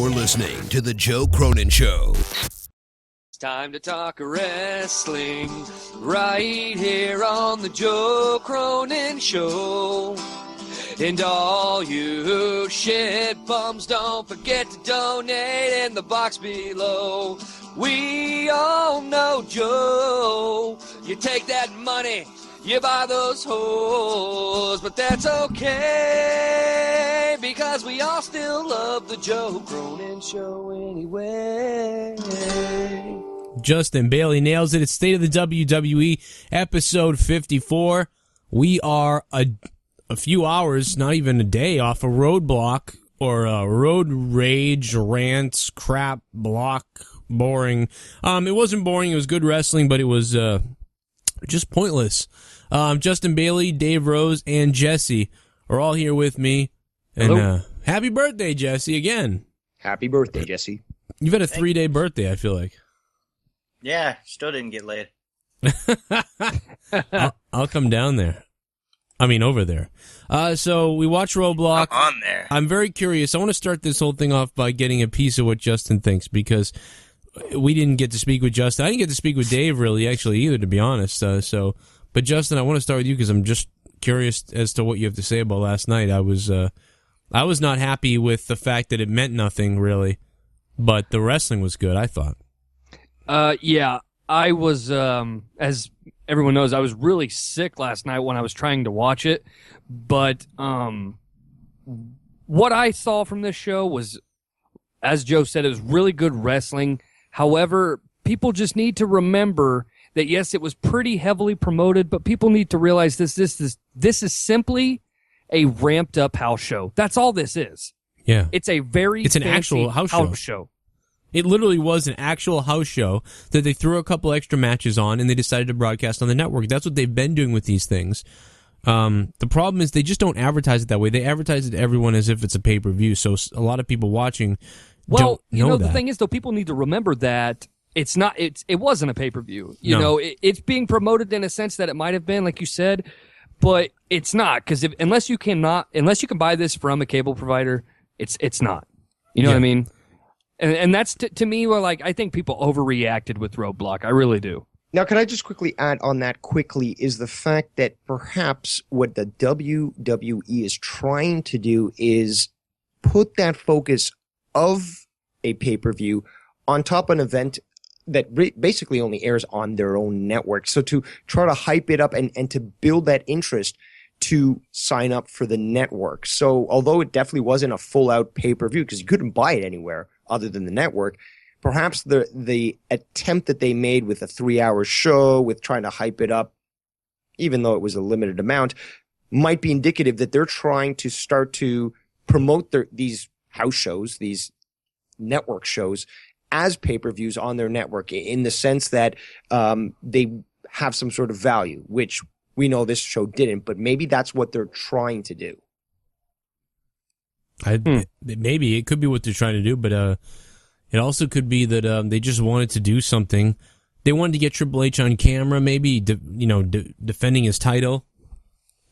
You're listening to The Joe Cronin Show. It's time to talk wrestling right here on The Joe Cronin Show. And all you shit bums, don't forget to donate in the box below. We all know, Joe, you take that money, you buy those hoes, but that's okay, because we all still love the Joe Cronin Show anyway. Justin Bailey nails it. It's State of the WWE, episode 54. We are a few hours, not even a day, off a roadblock or a road rage, rants, crap, block, boring. It wasn't boring. It was good wrestling, but it was just pointless. Justin Bailey, Dave Rose, and Jesse are all here with me. And happy birthday, Jesse, again. Happy birthday, Jesse. You've had a 3-day birthday, I feel like. Yeah, still didn't get laid. I'll come down there. I mean, over there. So we watch Roadblock. I'm on there. I'm very curious. I want to start this whole thing off by getting a piece of what Justin thinks, because we didn't get to speak with Justin. I didn't get to speak with Dave, really, actually, either, to be honest. But Justin, I want to start with you because I'm just curious as to what you have to say about last night. I was not happy with the fact that it meant nothing, really, but the wrestling was good, I thought. Yeah, I was, as everyone knows, I was really sick last night when I was trying to watch it, but what I saw from this show was, as Joe said, it was really good wrestling. However, people just need to remember that, yes, it was pretty heavily promoted, but people need to realize this is simply a ramped up house show. That's all this is. Yeah. It's a very It's an actual house show. It literally was an actual house show that they threw a couple extra matches on and they decided to broadcast on the network. That's what they've been doing with these things. The problem is they just don't advertise it that way. They advertise it to everyone as if it's a pay-per-view, so a lot of people watching don't know that. The thing is, though, people need to remember that it wasn't a pay-per-view. You know, it's being promoted in a sense that it might have been, like you said, but it's not, because unless you can buy this from a cable provider, it's not. You know what I mean? And that's to me where, like, I think people overreacted with Roadblock. I really do. Now, can I just quickly add on that is the fact that perhaps what the WWE is trying to do is put that focus of a pay-per-view on top of an event that basically only airs on their own network. So to try to hype it up and to build that interest to sign up for the network. So although it definitely wasn't a full-out pay-per-view because you couldn't buy it anywhere other than the network, perhaps the attempt that they made with a 3-hour show, with trying to hype it up, even though it was a limited amount, might be indicative that they're trying to start to promote these house shows, these network shows, as pay-per-views on their network, in the sense that they have some sort of value, which we know this show didn't, but maybe that's what they're trying to do. Maybe it could be what they're trying to do, but it also could be that they just wanted to do something. They wanted to get Triple H on camera, maybe defending his title.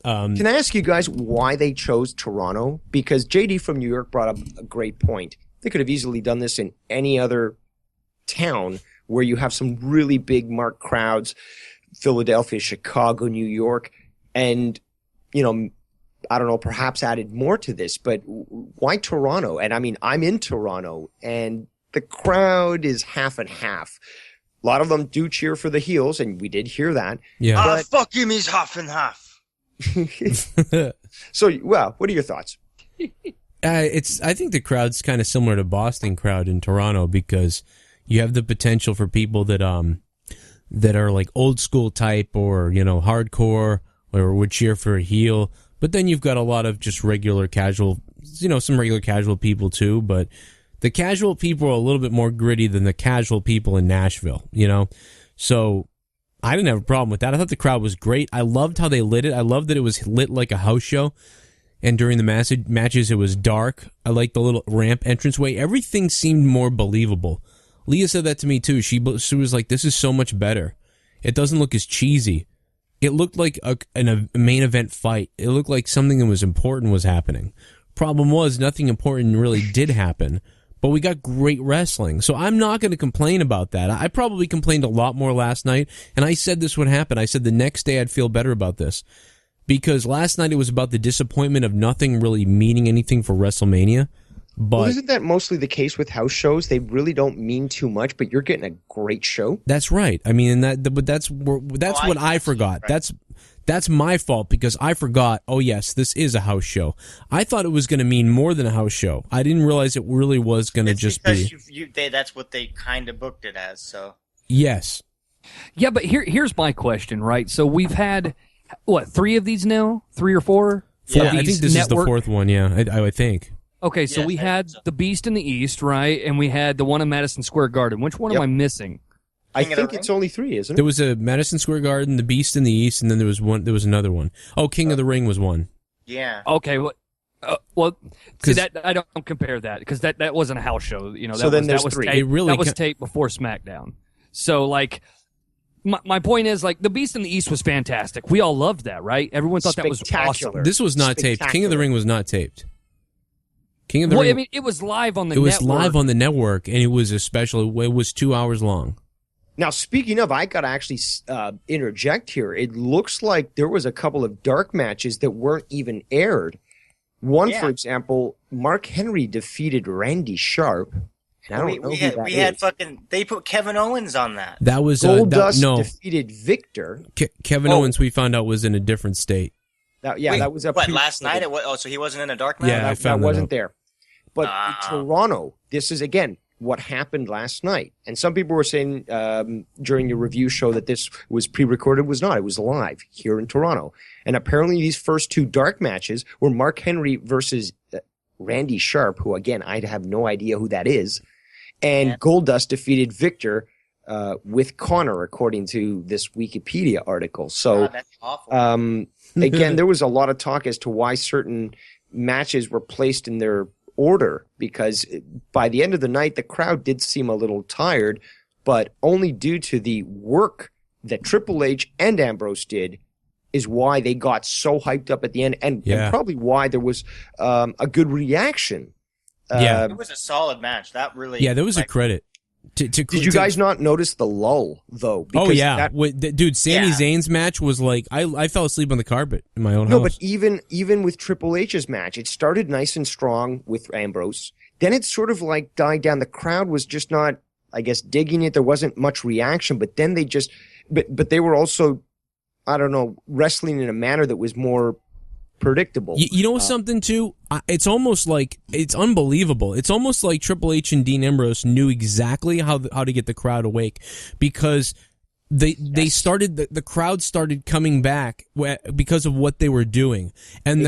Can I ask you guys why they chose Toronto? Because JD from New York brought up a great point. They could have easily done this in any other town where you have some really big marked crowds, Philadelphia, Chicago, New York, and, I don't know, perhaps added more to this, but why Toronto? And I mean, I'm in Toronto, and the crowd is half and half. A lot of them do cheer for the heels, and we did hear that. Yeah. Fuck him, he's half and half. So, well, what are your thoughts? I think the crowd's kind of similar to Boston crowd in Toronto, because you have the potential for people that are like old school type or, hardcore, or would cheer for a heel. But then you've got a lot of just regular casual, some regular casual people too. But the casual people are a little bit more gritty than the casual people in Nashville, So I didn't have a problem with that. I thought the crowd was great. I loved how they lit it. I loved that it was lit like a house show. And during the matches, it was dark. I liked the little ramp entranceway. Everything seemed more believable. Leah said that to me too. She was like, this is so much better. It doesn't look as cheesy. It looked like a main event fight. It looked like something that was important was happening. Problem was, nothing important really did happen. but we got great wrestling. So I'm not going to complain about that. I probably complained a lot more last night, and I said this would happen. I said the next day I'd feel better about this. Because last night it was about the disappointment of nothing really meaning anything for WrestleMania. But well, isn't that mostly the case with house shows? They really don't mean too much, but you're getting a great show. That's right. I mean, that's what I forgot. Right. That's my fault because I forgot. Oh yes, this is a house show. I thought it was going to mean more than a house show. I didn't realize it really was going to just be. That's what they kind of booked it as. So yes. Yeah, but here's my question, right? So we've had what, 3 of these now? 3 or 4? Yeah, I think this is the 4th one. Yeah, I would think. Okay, so we had the Beast in the East, right? And we had the one in Madison Square Garden. Which one am I missing? I think it's only 3, isn't it? There was a Madison Square Garden, the Beast in the East, and then there was another one. Oh, King of the Ring was one. Yeah. Okay, well, see that I don't compare that because that wasn't a house show. You know, So then there's 3. That was taped before SmackDown. So like. My point is, like, the Beast in the East was fantastic. We all loved that, right? Everyone thought that was awesome. This was not taped. King of the Ring was not taped. King of the Ring. I mean, it was live on the network. network. It was live on the network, and it was it was 2 hours long. Now, speaking of, I got to actually interject here. It looks like there was a couple of dark matches that weren't even aired. One, for example, Mark Henry defeated Randy Sharp. And I don't know who that is. They put Kevin Owens on that. That was Goldust defeated Victor. Kevin Owens, we found out, was in a different state. That was last night. So he wasn't in a dark match. Yeah, that wasn't there. But in Toronto, this is again what happened last night. And some people were saying during your review show that this was pre-recorded. It was not. It was live here in Toronto. And apparently, these first 2 dark matches were Mark Henry versus Randy Sharp, who again I have no idea who that is. And Goldust defeated Victor with Connor, according to this Wikipedia article. So, that's awful. again, there was a lot of talk as to why certain matches were placed in their order, because by the end of the night, the crowd did seem a little tired, but only due to the work that Triple H and Ambrose did is why they got so hyped up at the end, and probably why there was a good reaction. It was a solid match. That really... Yeah, there was a credit. Did you guys not notice the lull, though? Because dude, Sami Zayn's match was like, I fell asleep on the carpet in my own house. No, but even with Triple H's match, it started nice and strong with Ambrose. Then it sort of like died down. The crowd was just not, I guess, digging it. There wasn't much reaction, but then they just... But they were also, I don't know, wrestling in a manner that was more predictable. You know something too? It's almost like, it's unbelievable. It's almost like Triple H and Dean Ambrose knew exactly how to get the crowd awake, because they started, the crowd started coming back because of what they were doing. And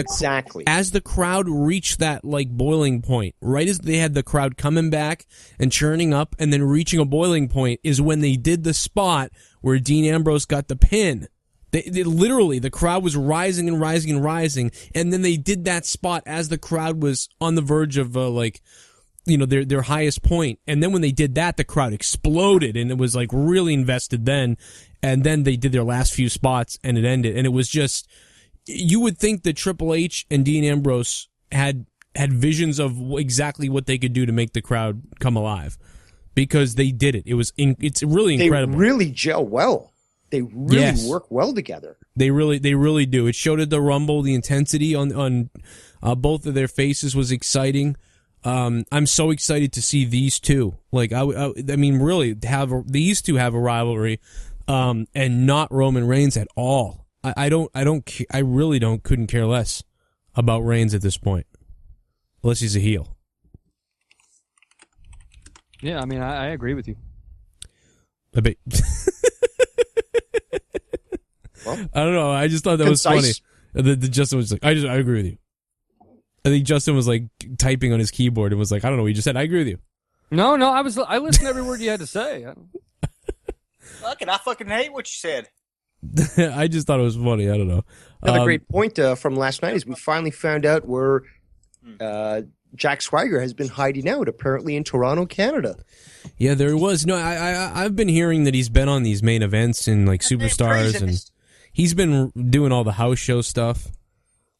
as the crowd reached that like boiling point, right as they had the crowd coming back and churning up and then reaching a boiling point, is when they did the spot where Dean Ambrose got the pin. They literally, the crowd was rising and rising and rising, and then they did that spot as the crowd was on the verge of their highest point. And then when they did that, the crowd exploded, and it was like really invested then. And then they did their last few spots, and it ended. And it was just, you would think that Triple H and Dean Ambrose had visions of exactly what they could do to make the crowd come alive, because they did it. It's really incredible. They really gel well. They really work well together. They really do. It showed at the Rumble, the intensity on both of their faces was exciting. I'm so excited to see these two. Like I mean, really these two have a rivalry, and not Roman Reigns at all. I really couldn't care less about Reigns at this point, unless he's a heel. Yeah, I mean, I agree with you. A bit. Well, I don't know. I just thought that was funny. The Justin was like, I agree with you. I think Justin was like typing on his keyboard and was like, I don't know what you just said. I agree with you. No, I listened to every word you had to say. I fucking hate what you said. I just thought it was funny. I don't know. Another great point from last night is we finally found out where Jack Swagger has been hiding out, apparently in Toronto, Canada. Yeah, there was. No, I've been hearing that he's been on these main events and like Superstars, and he's been doing all the house show stuff.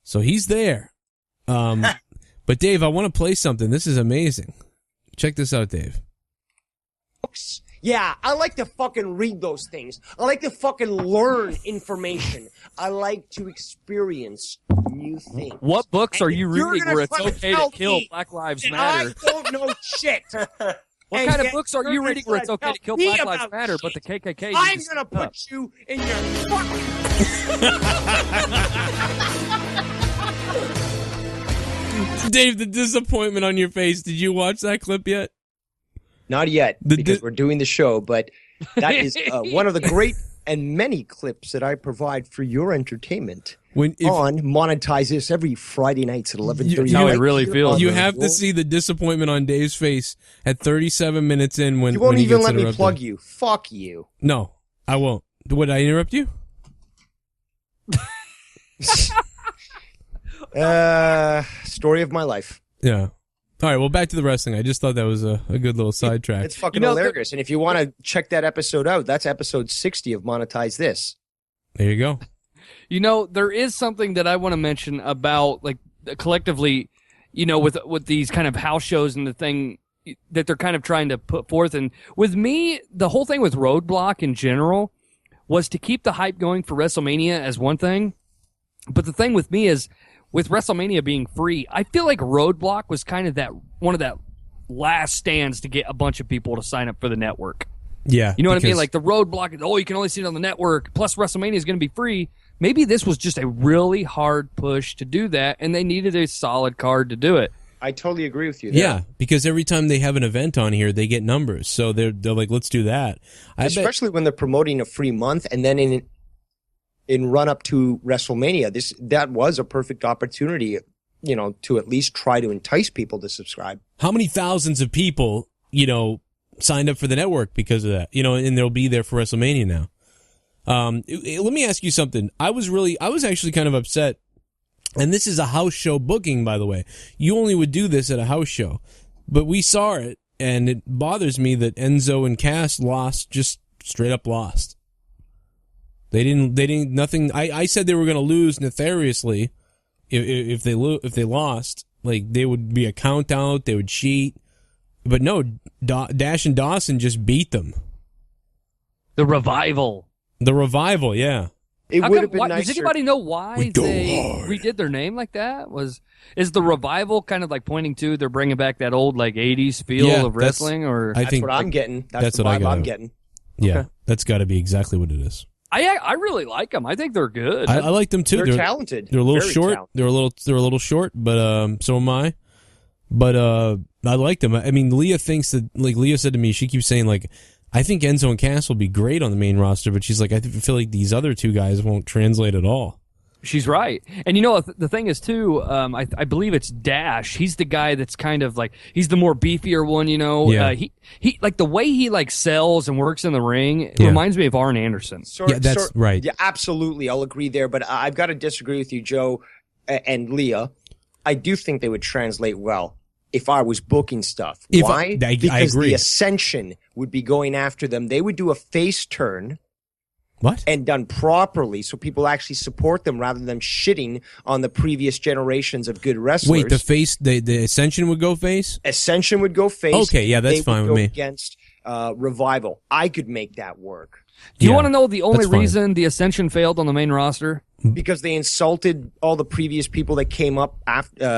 So he's there. But Dave, I want to play something. This is amazing. Check this out, Dave. Yeah, I like to fucking read those things. I like to fucking learn information. I like to experience new things. What books are And you if you're reading gonna where it's fucking okay to tell kill me Black Lives that Matter? I don't know shit. What And kind of yet books are you're you gonna reading where it's try okay to kill me Black Lives about Matter, but the shit. KKK? you I'm just gonna shut up? put you in your fucking... Dave, the disappointment on your face. Did you watch that clip yet? Not yet, because we're doing the show, but that is one of the great and many clips that I provide for your entertainment on Monetize This every Friday nights at 11:30. That's how he really feels. You have to see the disappointment on Dave's face at 37 minutes in when you won't when he even gets let me interrupted. plug you. Fuck you. No, I won't. Would I interrupt you? Story of my life. Yeah. All right, well, back to the wrestling. I just thought that was a good little sidetrack. It's fucking hilarious. And if you want to check that episode out, that's episode 60 of Monetize This. There you go. You know, there is something that I want to mention about, like, collectively, you know, with these kind of house shows and the thing that they're kind of trying to put forth. And with me, the whole thing with Roadblock in general was to keep the hype going for WrestleMania as one thing. But the thing with me is, with WrestleMania being free, I feel like Roadblock was kind of one of that last stands to get a bunch of people to sign up for the network. Yeah. You know what I mean? Like the Roadblock, you can only see it on the network, plus WrestleMania is going to be free. Maybe this was just a really hard push to do that, and they needed a solid card to do it. I totally agree with you there. Yeah, because every time they have an event on here, they get numbers. So they're like, let's do that. Especially when they're promoting a free month, and then in run up to WrestleMania, that was a perfect opportunity, you know, to at least try to entice people to subscribe. How many thousands of people, you know, signed up for the network because of that? You know, and they'll be there for WrestleMania now. Let me ask you something. I was actually kind of upset. And this is a house show booking, by the way. You only would do this at a house show. But we saw it, and it bothers me that Enzo and Cass lost, just straight up lost. They didn't, nothing. I said they were going to lose nefariously if they lost. Like, they would be a count out, they would cheat. But no, Dash and Dawson just beat them. The Revival. The Revival, yeah. It would have been nicer. Does anybody know why they redid their name like that? Is the Revival kind of like pointing to they're bringing back that old like 80s feel of wrestling? Or that's what I'm getting. That's the what vibe I'm getting. Yeah, okay. That's got to be exactly what it is. I really like them. I think they're good. I like them too. They're talented. They're a little Very short. Talented. They're a little short, but so am I. But I like them. I mean, Leah thinks that, like Leah said to me, she keeps saying like, I think Enzo and Cass will be great on the main roster, but she's like, I feel like these other two guys won't translate at all. She's right. And you know, the thing is too, I believe it's Dash. He's the guy that's kind of like, he's the more beefier one, you know. Yeah. He like the way he like sells and works in the ring, it reminds me of Arn Anderson. That's right. Yeah, absolutely. I'll agree there, but I've got to disagree with you, Joe and Leah. I do think they would translate well if I was booking stuff. Why? Because I agree. the Ascension would be going after them. They would do a face turn. What? And done properly, so people actually support them rather than shitting on the previous generations of good wrestlers. Wait, the Ascension would go face? Ascension would go face. Okay, yeah, that's fine with me. Against Revival, I could make that work. Do you want to know the only reason the Ascension failed on the main roster? Because they insulted all the previous people that came up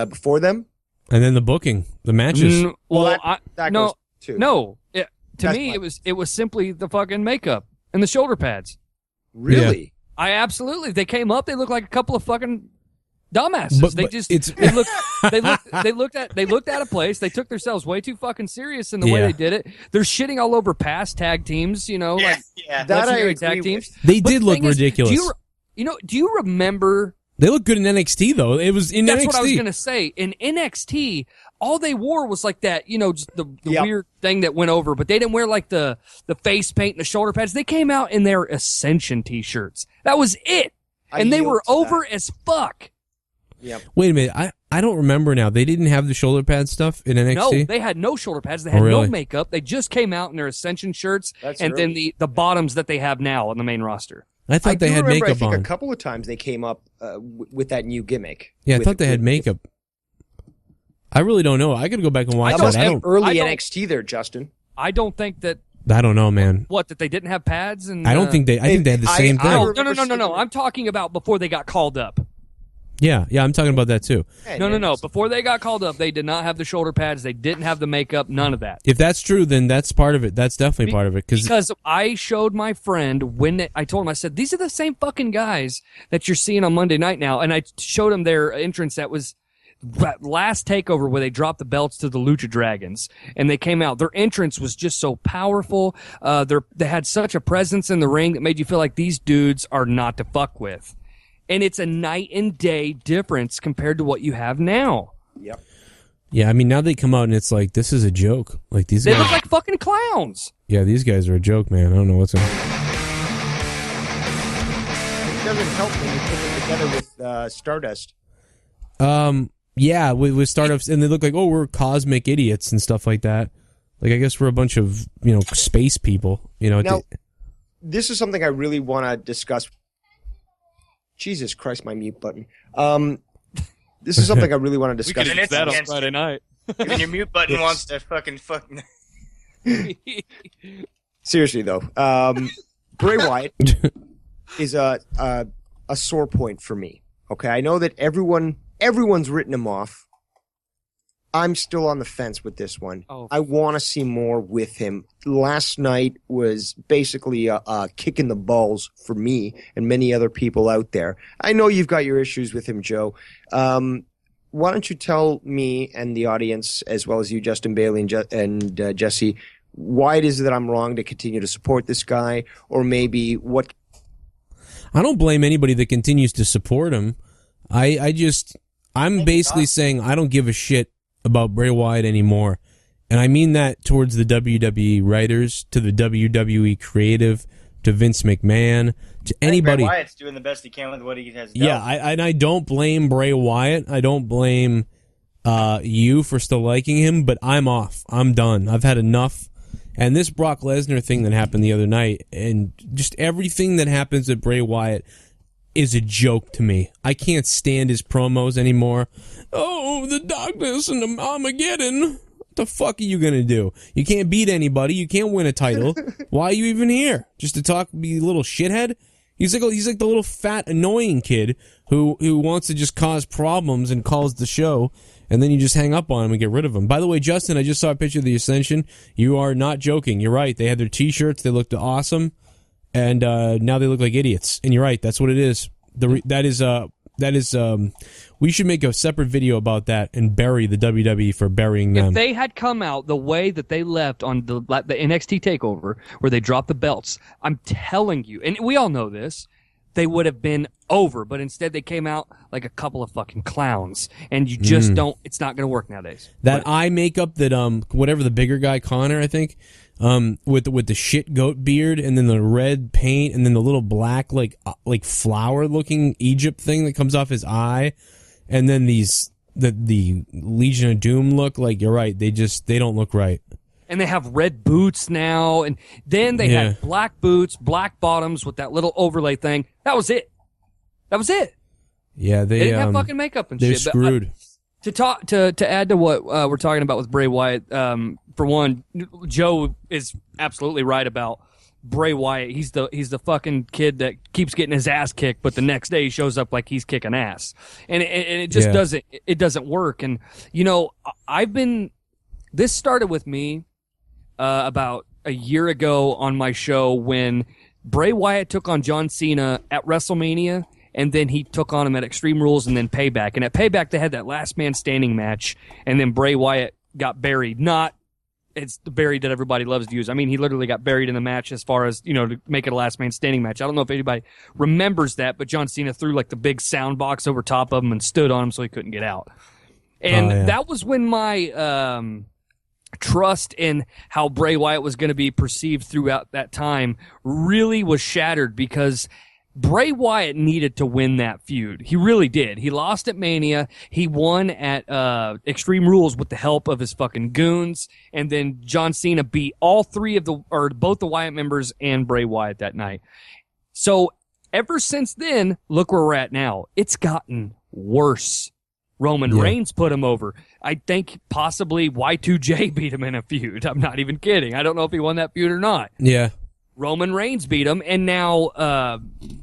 before them. And then the booking, the matches. That goes too. No. To me, it was simply the fucking makeup and the shoulder pads. Really? Yeah. They came up, they looked like a couple of fucking dumbasses. But they looked at a place, they took themselves way too fucking serious in the way they did it. They're shitting all over past tag teams, you know, that legendary tag teams. They did look ridiculous. Do you remember? They look good in NXT though. It was in NXT. That's what I was gonna say. In NXT, all they wore was like that, you know, just the weird thing that went over, but they didn't wear like the face paint and the shoulder pads. They came out in their Ascension t-shirts. That was it. And they were over as fuck. Yep. Wait a minute. I don't remember now. They didn't have the shoulder pad stuff in NXT? No, they had no shoulder pads. They had no makeup. They just came out in their Ascension shirts then the bottoms that they have now on the main roster. I thought they had makeup on. I think a couple of times they came up with that new gimmick. Yeah, I thought they had makeup. I really don't know. I got to go back and watch I that. don't- I don't. Early I don't- NXT there, Justin. I don't think that I don't know, man. that they didn't have pads and I don't think they. I think they had the same thing. No. I'm talking about before they got called up. Yeah, I'm talking about that too. No. Before they got called up, they did not have the shoulder pads. They didn't have the makeup. None of that. If that's true, then that's part of it. That's definitely part of it. Because I showed my friend I told him, I said, these are the same fucking guys that you're seeing on Monday night now. And I showed him their entrance that was that last takeover where they dropped the belts to the Lucha Dragons and they came out. Their entrance was just so powerful. They had such a presence in the ring that made you feel like these dudes are not to fuck with. And it's a night and day difference compared to what you have now. Yep. Yeah, I mean, now they come out and it's like, this is a joke. Like these They guys look like fucking clowns. Yeah, these guys are a joke, man. I don't know what's going on. It doesn't help when you put them together with Stardust. Yeah, with startups, and they look like, oh, we're cosmic idiots and stuff like that. Like, I guess we're a bunch of, space people, Now, this is something I really want to discuss. Jesus Christ, my mute button. This is something I really want to discuss. could- That on against Friday night. Even your mute button wants to fucking. Seriously, though. Bray Wyatt is a sore point for me. Okay, I know that everyone's written him off. I'm still on the fence with this one. Oh. I want to see more with him. Last night was basically a kick in the balls for me and many other people out there. I know you've got your issues with him, Joe. Why don't you tell me and the audience, as well as you, Justin Bailey and Jesse, why it is that I'm wrong to continue to support this guy, or maybe what? I don't blame anybody that continues to support him. I'm basically saying I don't give a shit about Bray Wyatt anymore. And I mean that towards the WWE writers, to the WWE creative, to Vince McMahon, to anybody. Bray Wyatt's doing the best he can with what he has done. Yeah, I don't blame Bray Wyatt. I don't blame you for still liking him, but I'm off. I'm done. I've had enough. And this Brock Lesnar thing that happened the other night, and just everything that happens with Bray Wyatt is a joke to me. I can't stand his promos anymore. Oh, the darkness and the Armageddon. What the fuck are you gonna do? You can't beat anybody. You can't win a title. Why are you even here? Just to talk, be a little shithead? He's like the little fat annoying kid who wants to just cause problems and calls the show, and then you just hang up on him and get rid of him. By the way, Justin, I just saw a picture of the Ascension. You are not joking. You're right. They had their T-shirts. They looked awesome. And now they look like idiots. And you're right, that's what it is. We should make a separate video about that and bury the WWE for burying them. If they had come out the way that they left on the NXT takeover, where they dropped the belts, I'm telling you, and we all know this, they would have been over. But instead, they came out like a couple of fucking clowns, and you just don't. It's not going to work nowadays. That eye makeup that whatever the bigger guy, Connor, I think. With the shit goat beard and then the red paint and then the little black like flower looking Egypt thing that comes off his eye, and then the Legion of Doom look, like, you're right, they don't look right. And they have red boots now, and then they had black boots, black bottoms with that little overlay thing. That was it. Yeah, They didn't have fucking makeup and they're shit. screwed. To add to what we're talking about with Bray Wyatt, for one, Joe is absolutely right about Bray Wyatt. He's the fucking kid that keeps getting his ass kicked, but the next day he shows up like he's kicking ass, and it just doesn't work. And this started with me about a year ago on my show when Bray Wyatt took on John Cena at WrestleMania. And then he took on him at Extreme Rules and then Payback. And at Payback, they had that last man standing match. And then Bray Wyatt got buried. It's the buried that everybody loves to use. I mean, he literally got buried in the match as far as, to make it a last man standing match. I don't know if anybody remembers that, but John Cena threw like the big sound box over top of him and stood on him so he couldn't get out. And that was when my trust in how Bray Wyatt was going to be perceived throughout that time really was shattered, because Bray Wyatt needed to win that feud. He really did. He lost at Mania. He won at Extreme Rules with the help of his fucking goons. And then John Cena beat both the Wyatt members and Bray Wyatt that night. So ever since then, look where we're at now. It's gotten worse Roman Yeah. Reigns put him over. I think possibly Y2J beat him in a feud. I'm not even kidding. I don't know if he won that feud or not. Yeah. Roman Reigns beat him, and now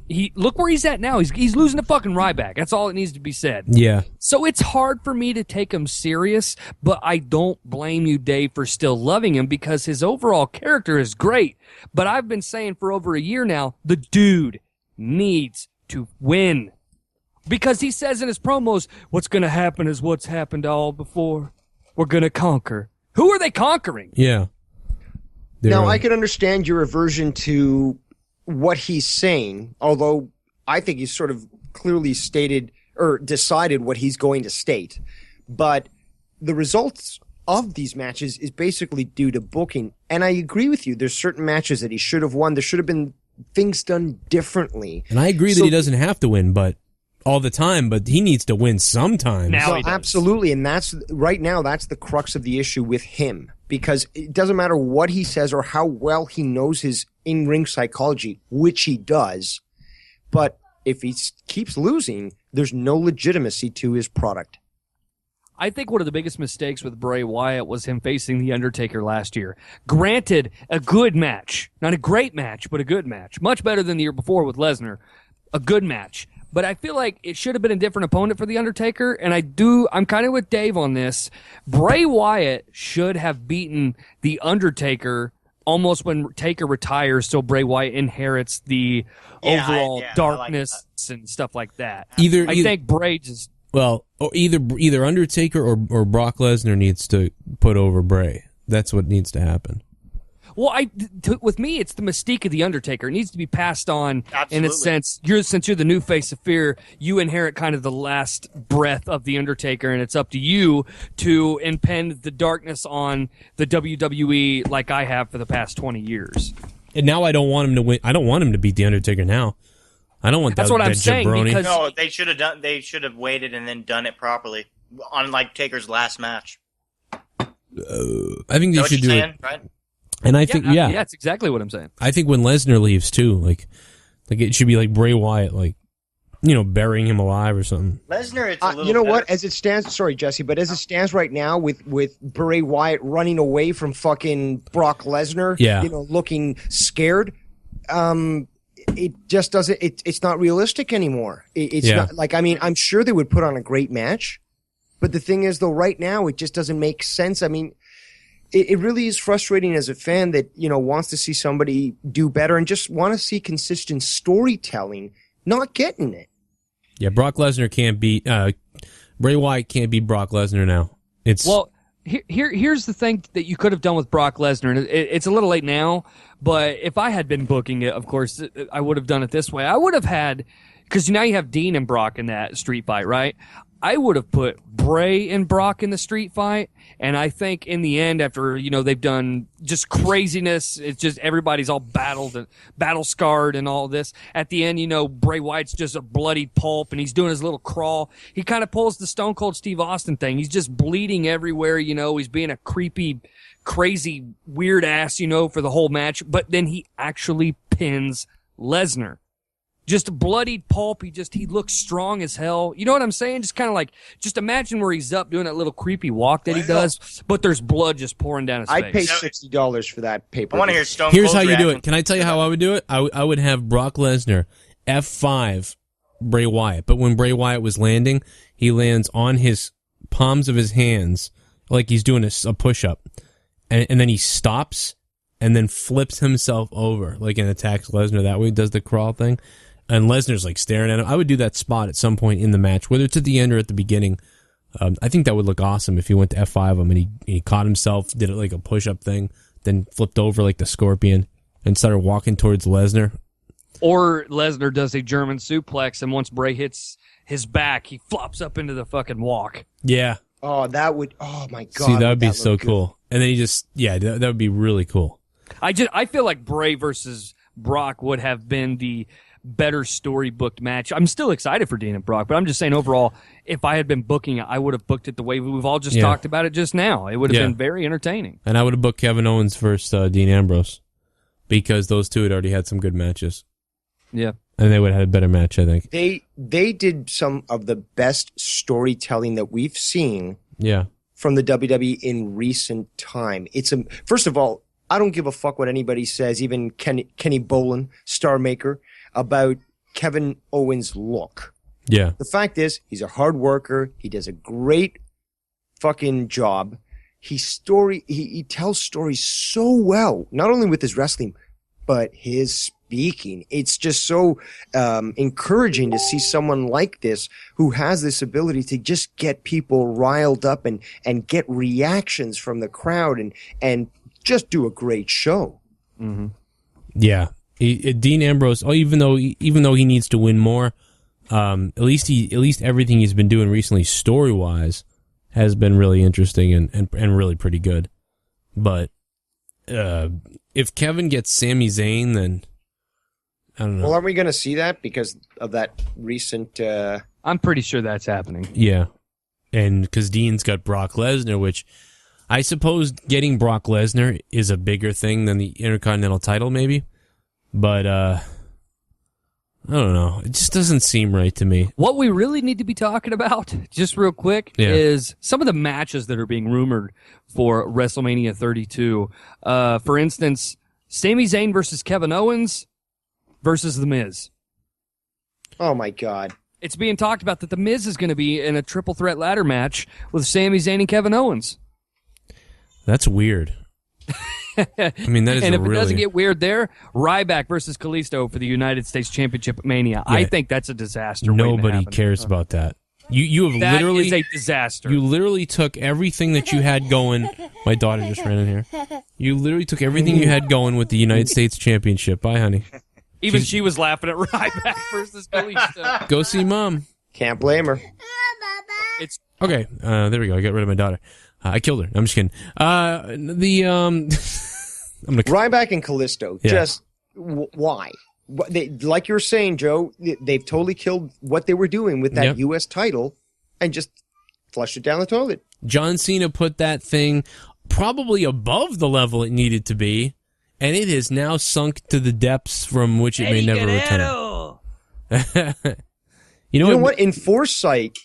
he look where he's at now. He's losing to fucking Ryback. That's all that needs to be said. Yeah. So it's hard for me to take him serious, but I don't blame you, Dave, for still loving him because his overall character is great. But I've been saying for over a year now, the dude needs to win. Because he says in his promos, what's going to happen is what's happened all before. We're going to conquer. Who are they conquering? Yeah. Now, I can understand your aversion to what he's saying, although I think he's sort of clearly stated or decided what he's going to state. But the results of these matches is basically due to booking. And I agree with you. There's certain matches that he should have won. There should have been things done differently. And I agree that he doesn't have to win, but all the time, but he needs to win sometimes. Now No, absolutely. And that's right now, that's the crux of the issue with him. Because it doesn't matter what he says or how well he knows his in-ring psychology, which he does. But if he keeps losing, there's no legitimacy to his product. I think one of the biggest mistakes with Bray Wyatt was him facing The Undertaker last year. Granted, a good match. Not a great match, but a good match. Much better than the year before with Lesnar. A good match. But I feel like it should have been a different opponent for The Undertaker, and I'm kind of with Dave on this. Bray Wyatt should have beaten The Undertaker almost when Taker retires, so Bray Wyatt inherits the overall darkness and stuff like that. I think Bray just... Well, or either Undertaker or Brock Lesnar needs to put over Bray. That's what needs to happen. Well, with me, it's the mystique of The Undertaker. It needs to be passed on. Absolutely. In a sense. Since you're the new face of fear, you inherit kind of the last breath of The Undertaker, and it's up to you to impend the darkness on the WWE like I have for the past 20 years. And now I don't want him to win. I don't want him to beat The Undertaker now. I don't want that. That's what I'm that saying, jabroni. because- No, they should have done. They should have waited and then done it properly, unlike Taker's last match. I think they Know what should you're do saying, it. right? And I think, yeah, that's exactly what I'm saying. I think when Lesnar leaves too, like it should be like Bray Wyatt, like burying him alive or something. Lesnar, it's a little. You know better. what? As it stands, sorry, Jesse, but as it stands right now, with Bray Wyatt running away from fucking Brock Lesnar, Yeah. Looking scared, it just doesn't. It's not realistic anymore. It's Yeah. not like, I mean, I'm sure they would put on a great match, but the thing is, though, right now it just doesn't make sense. I mean, it really is frustrating as a fan that wants to see somebody do better and just want to see consistent storytelling, not getting it. Yeah, Brock Lesnar can't beat Bray Wyatt can't beat Brock Lesnar now. Here's the thing that you could have done with Brock Lesnar. And it's a little late now, but if I had been booking it, of course, I would have done it this way. I would have had, because now you have Dean and Brock in that street fight, right? I would have put Bray and Brock in the street fight, and I think in the end, after they've done just craziness, it's just everybody's all battle scarred and all this. At the end, Bray Wyatt's just a bloodied pulp, and he's doing his little crawl. He kind of pulls the Stone Cold Steve Austin thing. He's just bleeding everywhere. He's being a creepy, crazy, weird ass, for the whole match. But then he actually pins Lesnar. Just a bloodied pulp. He looks strong as hell. You know what I'm saying? Just kind of just imagine where he's up doing that little creepy walk that he does, but there's blood just pouring down his I'd pay face. $60 for that paper. I want to hear Stone Here's Cold's how you do reaction. it. Can I tell you how I would do it? I would have Brock Lesnar F5 Bray Wyatt, but when Bray Wyatt was landing, he lands on his palms of his hands like he's doing a push-up, and then he stops and then flips himself over like and attacks Lesnar that way. Does the crawl thing. And Lesnar's staring at him. I would do that spot at some point in the match, whether it's at the end or at the beginning. I think that would look awesome if he went to F5 him and he caught himself, did it like a push-up thing, then flipped over like the Scorpion and started walking towards Lesnar. Or Lesnar does a German suplex, and once Bray hits his back, he flops up into the fucking walk. Yeah. Oh, that would. Oh my god. See, that would be look so good. cool. And then that would be really cool. I feel like Bray versus Brock would have been the better story-booked match. I'm still excited for Dean and Brock, but I'm just saying overall, if I had been booking it, I would have booked it the way we've all just talked about it just now. It would have been very entertaining. And I would have booked Kevin Owens versus Dean Ambrose because those two had already had some good matches. Yeah. and they would have had a better match, I think. They did some of the best storytelling that we've seen Yeah. from the WWE in recent time. First of all, I don't give a fuck what anybody says, even Kenny Bolin, Star Maker, about Kevin Owens' look. Yeah. The fact is, he's a hard worker. He does a great fucking job. He tells stories so well, not only with his wrestling, but his speaking. It's just so encouraging to see someone like this who has this ability to just get people riled up and get reactions from the crowd and just do a great show. Mm-hmm. Yeah. Dean Ambrose, even though he needs to win more, at least everything he's been doing recently story-wise has been really interesting and really pretty good. But if Kevin gets Sami Zayn, then I don't know. Well, are we going to see that because of that recent... I'm pretty sure that's happening. Yeah. And because Dean's got Brock Lesnar, which I suppose getting Brock Lesnar is a bigger thing than the Intercontinental title, maybe. But I don't know. It just doesn't seem right to me. What we really need to be talking about, just real quick, is some of the matches that are being rumored for WrestleMania 32. For instance, Sami Zayn versus Kevin Owens versus The Miz. Oh, my God. It's being talked about that The Miz is going to be in a triple threat ladder match with Sami Zayn and Kevin Owens. That's weird. I mean, that is and if really... it doesn't get weird there, Ryback versus Kalisto for the United States Championship at Mania. Yeah, I think that's a disaster. Nobody cares about that. You have that literally... That is a disaster. You literally took everything that you had going... My daughter just ran in here. You literally took everything you had going with the United States Championship. Bye, honey. Even she was laughing at Ryback versus Kalisto. Go see Mom. Can't blame her. It's okay. There we go. I got rid of my daughter. I killed her. I'm just kidding. I'm gonna... Ryback and Kalisto. Yeah. Just why? Like you were saying, Joe, they've totally killed what they were doing with that U.S. title and just flushed it down the toilet. John Cena put that thing probably above the level it needed to be, and it has now sunk to the depths from which it may never return. You know what? In foresight,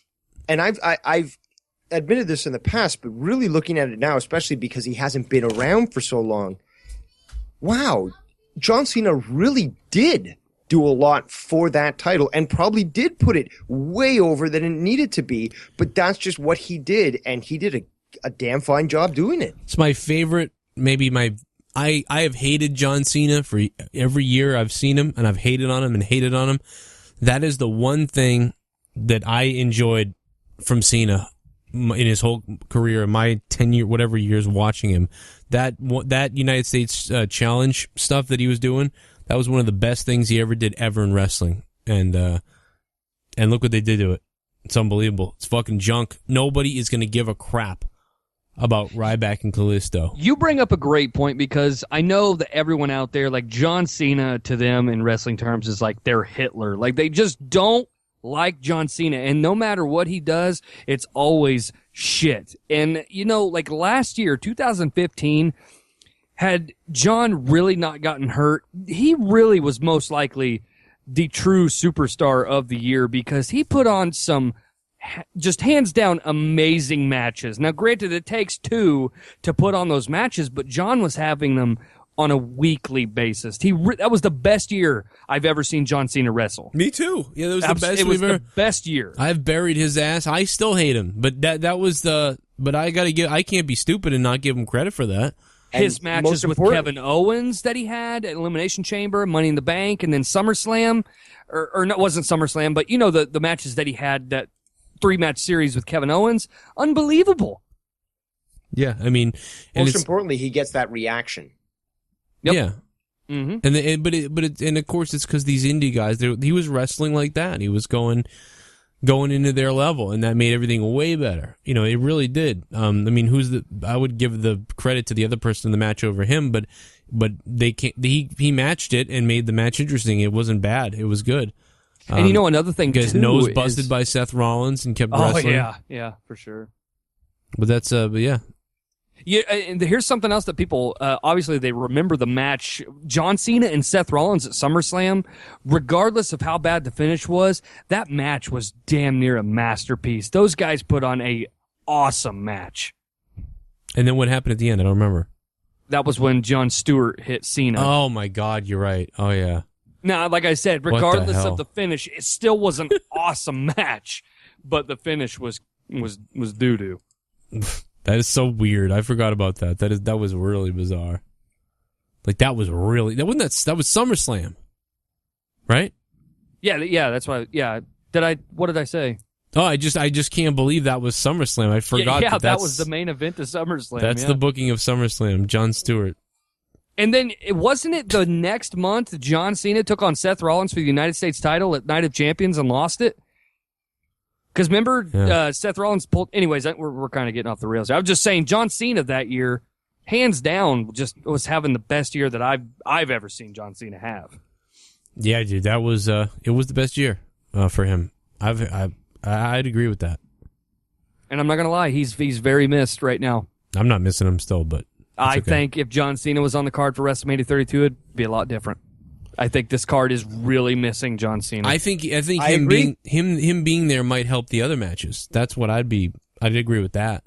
and I've admitted this in the past, but really looking at it now, especially because he hasn't been around for so long, wow, John Cena really did do a lot for that title and probably did put it way over than it needed to be, but that's just what he did, and he did a damn fine job doing it. It's my favorite, I have hated John Cena for every year I've seen him, and I've hated on him. That is the one thing that I enjoyed from Cena in his whole career, my 10 years watching him. That United States Challenge stuff that he was doing, that was one of the best things he ever did in wrestling. And look what they did to it. It's unbelievable. It's fucking junk. Nobody is going to give a crap about Ryback and Kalisto. You bring up a great point, because I know that everyone out there, like John Cena to them in wrestling terms is like they're Hitler. Like they just don't like John Cena, and no matter what he does, it's always shit. And like last year, 2015, had John really not gotten hurt, he really was most likely the true superstar of the year, because he put on some just hands down amazing matches. Now, granted, it takes two to put on those matches, but John was having them on a weekly basis. That was the best year I've ever seen John Cena wrestle. Me too. Yeah, that was the best. It was the best year. I've buried his ass. I still hate him, but that was the. But I can't be stupid and not give him credit for that. His matches with Kevin Owens that he had at Elimination Chamber, Money in the Bank, and then SummerSlam, or no, it wasn't SummerSlam, but the matches that he had, that 3-match series with Kevin Owens, unbelievable. Yeah, I mean, most importantly, he gets that reaction. Yep. Yeah. Mm-hmm. And of course it's because these indie guys, he was wrestling like that. He was going into their level, and that made everything way better. It really did. I mean, I would give the credit to the other person in the match over him, but they can't. He matched it and made the match interesting. It wasn't bad. It was good. And another thing too, his nose busted by Seth Rollins and kept wrestling. Yeah, for sure. But that's but yeah. Yeah, and here's something else that people obviously they remember the match. John Cena and Seth Rollins at SummerSlam, regardless of how bad the finish was, that match was damn near a masterpiece. Those guys put on a awesome match. And then what happened at the end? I don't remember. That was when Jon Stewart hit Cena. Oh my God, you're right. Oh yeah. Now, like I said, the regardless hell? of the finish, it still was an awesome match, but the finish was doo doo. That is so weird. I forgot about that. That was really bizarre. Like that was SummerSlam, right? Yeah, that's why. Yeah, what did I say? Oh, I just can't believe that was SummerSlam. I forgot. That was the main event of SummerSlam. That's the booking of SummerSlam. Jon Stewart. And then wasn't it the next month John Cena took on Seth Rollins for the United States title at Night of Champions and lost it? Because remember, Seth Rollins pulled. Anyways, we're kind of getting off the rails. I was just saying, John Cena that year, hands down, just was having the best year that I've ever seen John Cena have. Yeah, dude, that was it was the best year for him. I'd agree with that. And I'm not gonna lie, he's very missed right now. I'm not missing him still, but I think if John Cena was on the card for WrestleMania 32, it'd be a lot different. I think this card is really missing John Cena. I think him being there might help the other matches. That's what I'd agree with that.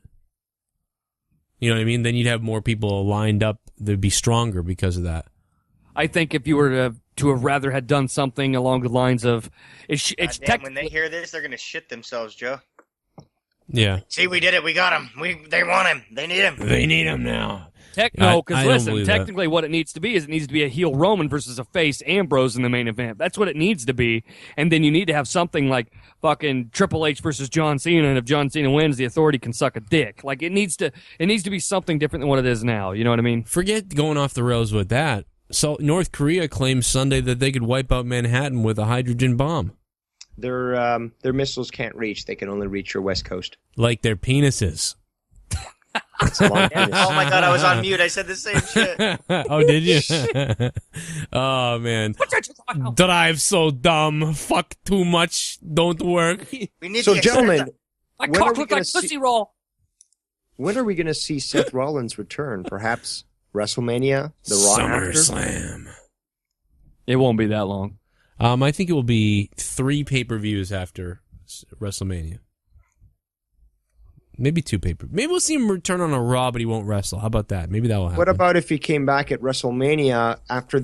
You know what I mean? Then you'd have more people lined up. They'd be stronger because of that. I think if you were to have rather had done something along the lines of it's when they hear this, they're gonna shit themselves, Joe. Yeah. See, we did it. We got him. They want him. They need him. They need him now. Because listen, technically what it needs to be is it needs to be a heel Roman versus a face Ambrose in the main event. That's what it needs to be. And then you need to have something like fucking Triple H versus John Cena, and if John Cena wins, the Authority can suck a dick. Like it needs to be something different than what it is now. You know what I mean? Forget going off the rails with that. So North Korea claims Sunday that they could wipe out Manhattan with a hydrogen bomb. Their missiles can't reach. They can only reach your west coast. Like their penises. Oh my God, I was on mute. I said the same shit. Oh, did you? Oh, man. Drive so dumb. Fuck too much. Don't work. We need So, to gentlemen, My cock looked like pussy roll. when are we going to see Seth Rollins return? Perhaps WrestleMania? The Raw after? SummerSlam. It won't be that long. I think it will be 3 pay-per-views after WrestleMania. Maybe 2 pay-per-views. Maybe we'll see him return on a Raw, but he won't wrestle. How about that? Maybe that will happen. What about if he came back at WrestleMania after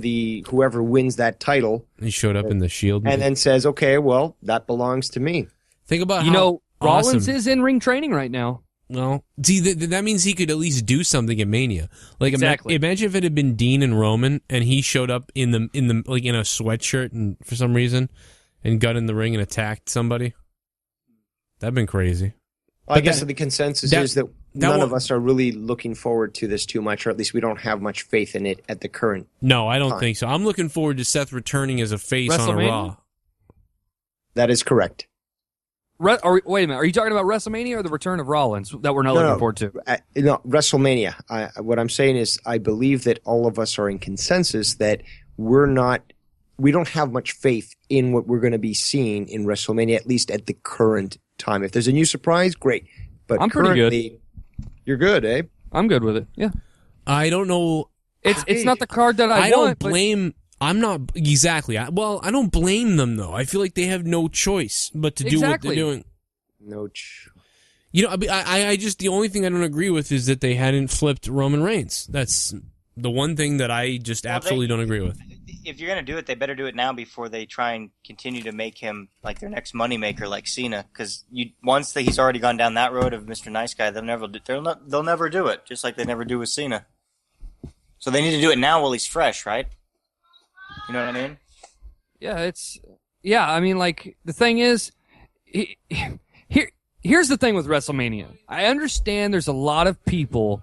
whoever wins that title? He showed up in the Shield. And then says, okay, well, that belongs to me. Think about how Rollins awesome. is in ring training right now. Well, see, that means he could at least do something at Mania. Like, Exactly. Imagine if it had been Dean and Roman, and he showed up in the like in a sweatshirt and for some reason, and got in the ring and attacked somebody. That'd been crazy. Well, I guess the consensus is that none of won't- us are really looking forward to this too much, or at least we don't have much faith in it at the current. No, I don't Fine. think so. I'm looking forward to Seth returning as a face on a WrestleMania? Raw. That is correct. Wait a minute. Are you talking about WrestleMania or the return of Rollins that we're not looking forward to? No, WrestleMania. What I'm saying is I believe that all of us are in consensus that we don't have much faith in what we're going to be seeing in WrestleMania, at least at the current time. If there's a new surprise, great. But I'm pretty currently, you're good, eh? I'm good with it. Yeah. I don't know. It's not the card that I want. don't blame. I'm not exactly. I don't blame them though. I feel like they have no choice but to do what they're doing. You know, I just the only thing I don't agree with is that they hadn't flipped Roman Reigns. That's the one thing that I just absolutely don't agree with. If you're gonna do it, they better do it now before they try and continue to make him like their next moneymaker, like Cena. Because once he's already gone down that road of Mr. Nice Guy, they'll never do it, just like they never do with Cena. So they need to do it now while he's fresh, right? You know what I mean? Yeah, I mean, like, the thing is, here's the thing with WrestleMania. I understand there's a lot of people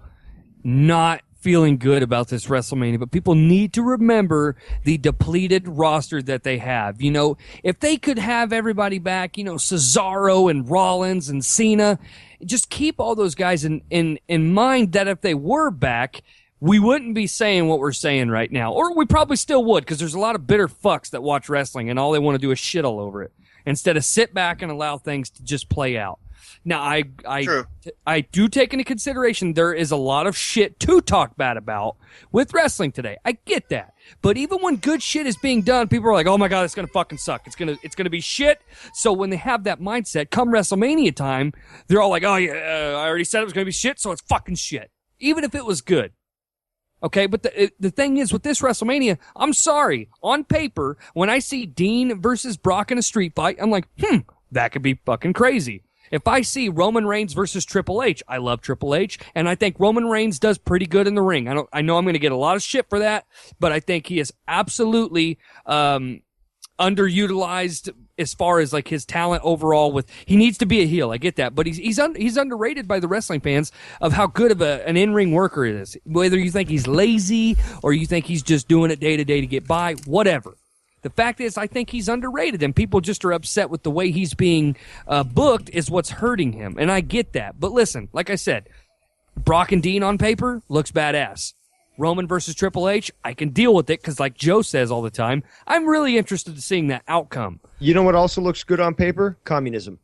not feeling good about this WrestleMania, but people need to remember the depleted roster that they have. You know, if they could have everybody back, you know, Cesaro and Rollins and Cena, just keep all those guys in mind that if they were back, we wouldn't be saying what we're saying right now. Or we probably still would, because there's a lot of bitter fucks that watch wrestling and all they want to do is shit all over it instead of sit back and allow things to just play out. Now, True. I do take into consideration there is a lot of shit to talk bad about with wrestling today. I get that. But even when good shit is being done, people are like, oh my God, it's going to fucking suck. It's going to be shit. So when they have that mindset, come WrestleMania time, they're all like, oh yeah, I already said it was going to be shit, so it's fucking shit. Even if it was good. Okay, but the thing is with this WrestleMania, I'm sorry. On paper, when I see Dean versus Brock in a street fight, I'm like, that could be fucking crazy. If I see Roman Reigns versus Triple H, I love Triple H, and I think Roman Reigns does pretty good in the ring. I know I'm going to get a lot of shit for that, but I think he is absolutely underutilized as far as like his talent overall. He needs to be a heel. I get that, but he's underrated by the wrestling fans of how good of an in-ring worker he is. Whether you think he's lazy or you think he's just doing it day to day to get by, whatever. The fact is, I think he's underrated, and people just are upset with the way he's being booked is what's hurting him, and I get that. But listen, like I said, Brock and Dean on paper looks badass. Roman versus Triple H, I can deal with it because, like Joe says all the time, I'm really interested in seeing that outcome. You know what also looks good on paper? Communism.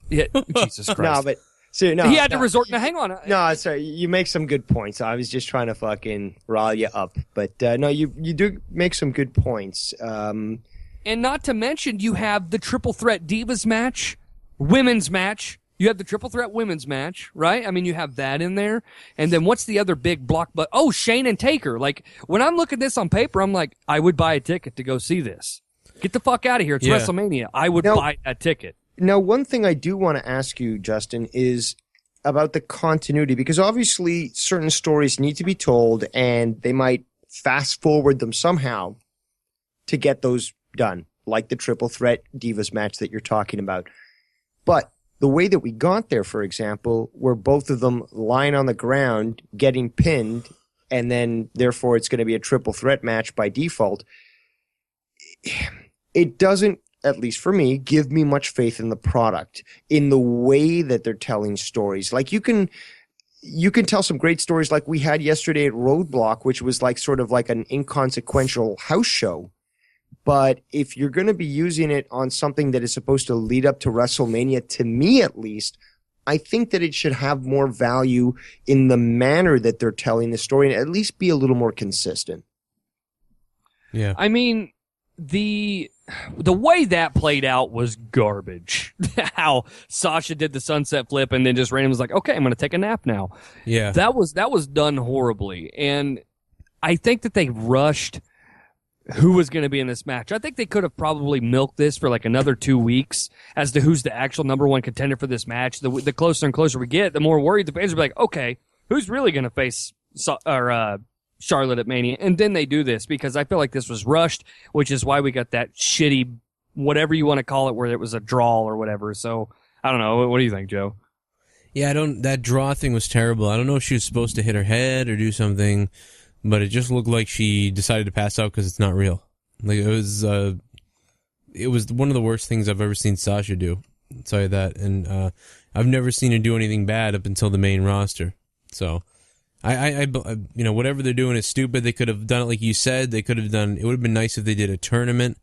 Yeah, Jesus Christ. No, but see, no, he had to resort to hang on. No, sorry, you make some good points. I was just trying to fucking rile you up, but no, you do make some good points. And not to mention, you have the Triple Threat Divas match, women's match. You have the Triple Threat women's match, right? I mean, you have that in there. And then what's the other big block? But oh, Shane and Taker. Like, when I'm looking at this on paper, I'm like, I would buy a ticket to go see this. Get the fuck out of here. It's WrestleMania. I would buy that ticket. Now, one thing I do want to ask you, Justin, is about the continuity, because obviously certain stories need to be told and they might fast forward them somehow to get those done, like the Triple Threat Divas match that you're talking about. But the way that we got there, for example, where both of them lying on the ground, getting pinned, and then therefore it's going to be a triple threat match by default, it doesn't, at least for me, give me much faith in the product, in the way that they're telling stories. Like you can tell some great stories like we had yesterday at Roadblock, which was like sort of like an inconsequential house show. But if you're going to be using it on something that is supposed to lead up to WrestleMania, to me at least, I think that it should have more value in the manner that they're telling the story and at least be a little more consistent. Yeah. I mean, the way that played out was garbage. How Sasha did the sunset flip and then just randomly was like, okay, I'm going to take a nap now. Yeah. That was done horribly. And I think that they rushed who was going to be in this match. I think they could have probably milked this for like another 2 weeks as to who's the actual number one contender for this match. The closer and closer we get, the more worried the fans will be like, okay, who's really going to face Charlotte at Mania? And then they do this because I feel like this was rushed, which is why we got that shitty, whatever you want to call it, where it was a draw or whatever. So I don't know. What do you think, Joe? Yeah, that draw thing was terrible. I don't know if she was supposed to hit her head or do something, but it just looked like she decided to pass out because it's not real. Like it was one of the worst things I've ever seen Sasha do. I'll tell you that. And I've never seen her do anything bad up until the main roster. So I whatever they're doing is stupid. They could have done it like you said. It would have been nice if they did a tournament,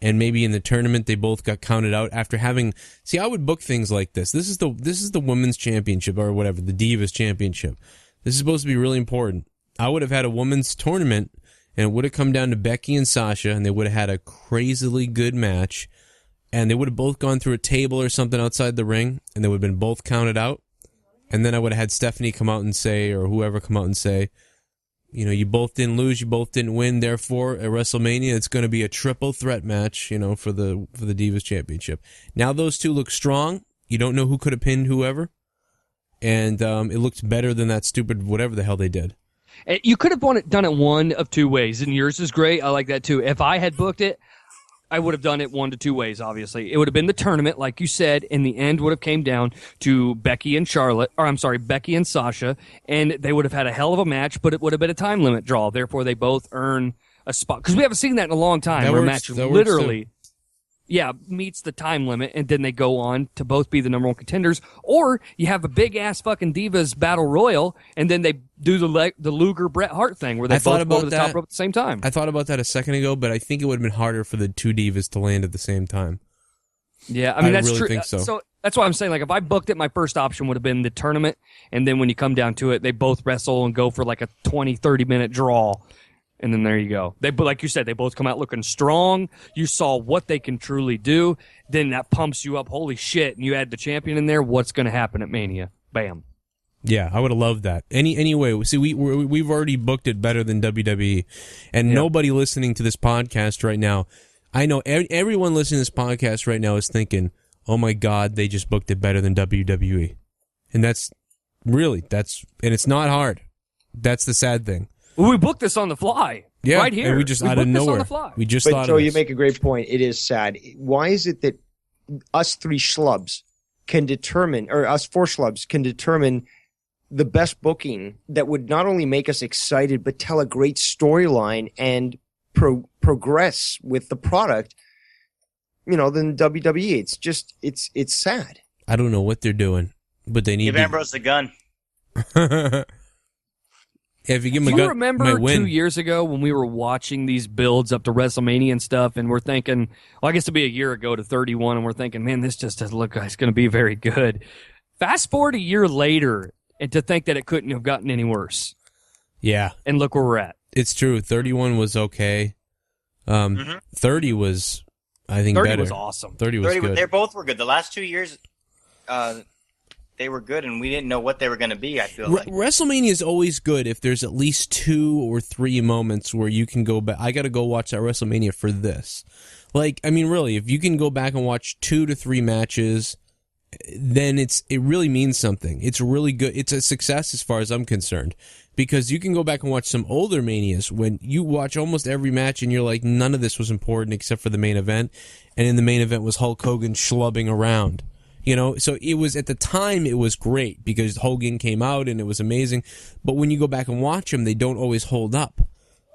and maybe in the tournament they both got counted out after having. See, I would book things like this. This is the women's championship or whatever, the Divas championship. This is supposed to be really important. I would have had a women's tournament, and it would have come down to Becky and Sasha, and they would have had a crazily good match, and they would have both gone through a table or something outside the ring, and they would have been both counted out. And then I would have had Stephanie come out and say, or whoever come out and say, you both didn't lose, you both didn't win, therefore at WrestleMania it's going to be a triple threat match, for the Divas Championship. Now those two look strong. You don't know who could have pinned whoever, and it looked better than that stupid whatever the hell they did. You could have done it one of two ways, and yours is great. I like that too. If I had booked it, I would have done it one to two ways, obviously. It would have been the tournament, like you said, and the end would have came down to Becky and Sasha, and they would have had a hell of a match, but it would have been a time limit draw. Therefore, they both earn a spot. Because we haven't seen that in a long time, where a match literally meets the time limit, and then they go on to both be the number one contenders. Or you have a big-ass fucking Divas Battle Royal, and then they do the Luger-Bret Hart thing, where they both go to the top rope at the same time. I thought about that a second ago, but I think it would have been harder for the two Divas to land at the same time. Yeah, I mean, that's really true. think so. So that's why I'm saying, like, if I booked it, my first option would have been the tournament. And then when you come down to it, they both wrestle and go for like a 20, 30-minute draw. And then there you go. But like you said, they both come out looking strong. You saw what they can truly do. Then that pumps you up. Holy shit. And you add the champion in there. What's going to happen at Mania? Bam. Yeah, I would have loved that. Anyway, see, we've already booked it better than WWE. And nobody listening to this podcast right now, I know everyone listening to this podcast right now is thinking, oh my God, they just booked it better than WWE. And and it's not hard. That's the sad thing. Well, we booked this on the fly. Yeah, right here. And we just out of booked this nowhere. on the fly. We just But thought Joe, of you this. make a great point. It is sad. Why is it that us three schlubs can determine, or us four schlubs can determine the best booking that would not only make us excited, but tell a great storyline and progress with the product, than WWE? It's just, it's sad. I don't know what they're doing, but they need Give Ambrose the gun. If you give him Do a you gun, remember might win. 2 years ago when we were watching these builds up to WrestleMania and stuff, and we're thinking, well, I guess it'd be a year ago to 31, and we're thinking, man, this just doesn't look like it's going to be very good. Fast forward a year later, and to think that it couldn't have gotten any worse. Yeah, And look where we're at. it's true. 31 was okay. 30 was, I think, 30 better. was awesome. 30 was good. They both were good. The last 2 years, they were good, and we didn't know what they were going to be, I feel like. WrestleMania is always good if there's at least 2 or 3 moments where you can go back. I got to go watch that WrestleMania for this. Like, I mean, really, if you can go back and watch 2 to 3 matches, then it really means something. It's really good. It's a success as far as I'm concerned, because you can go back and watch some older Manias when you watch almost every match and you're like, none of this was important except for the main event, and in the main event was Hulk Hogan schlubbing around. So it was, at the time, it was great because Hogan came out and it was amazing. But when you go back and watch them, they don't always hold up.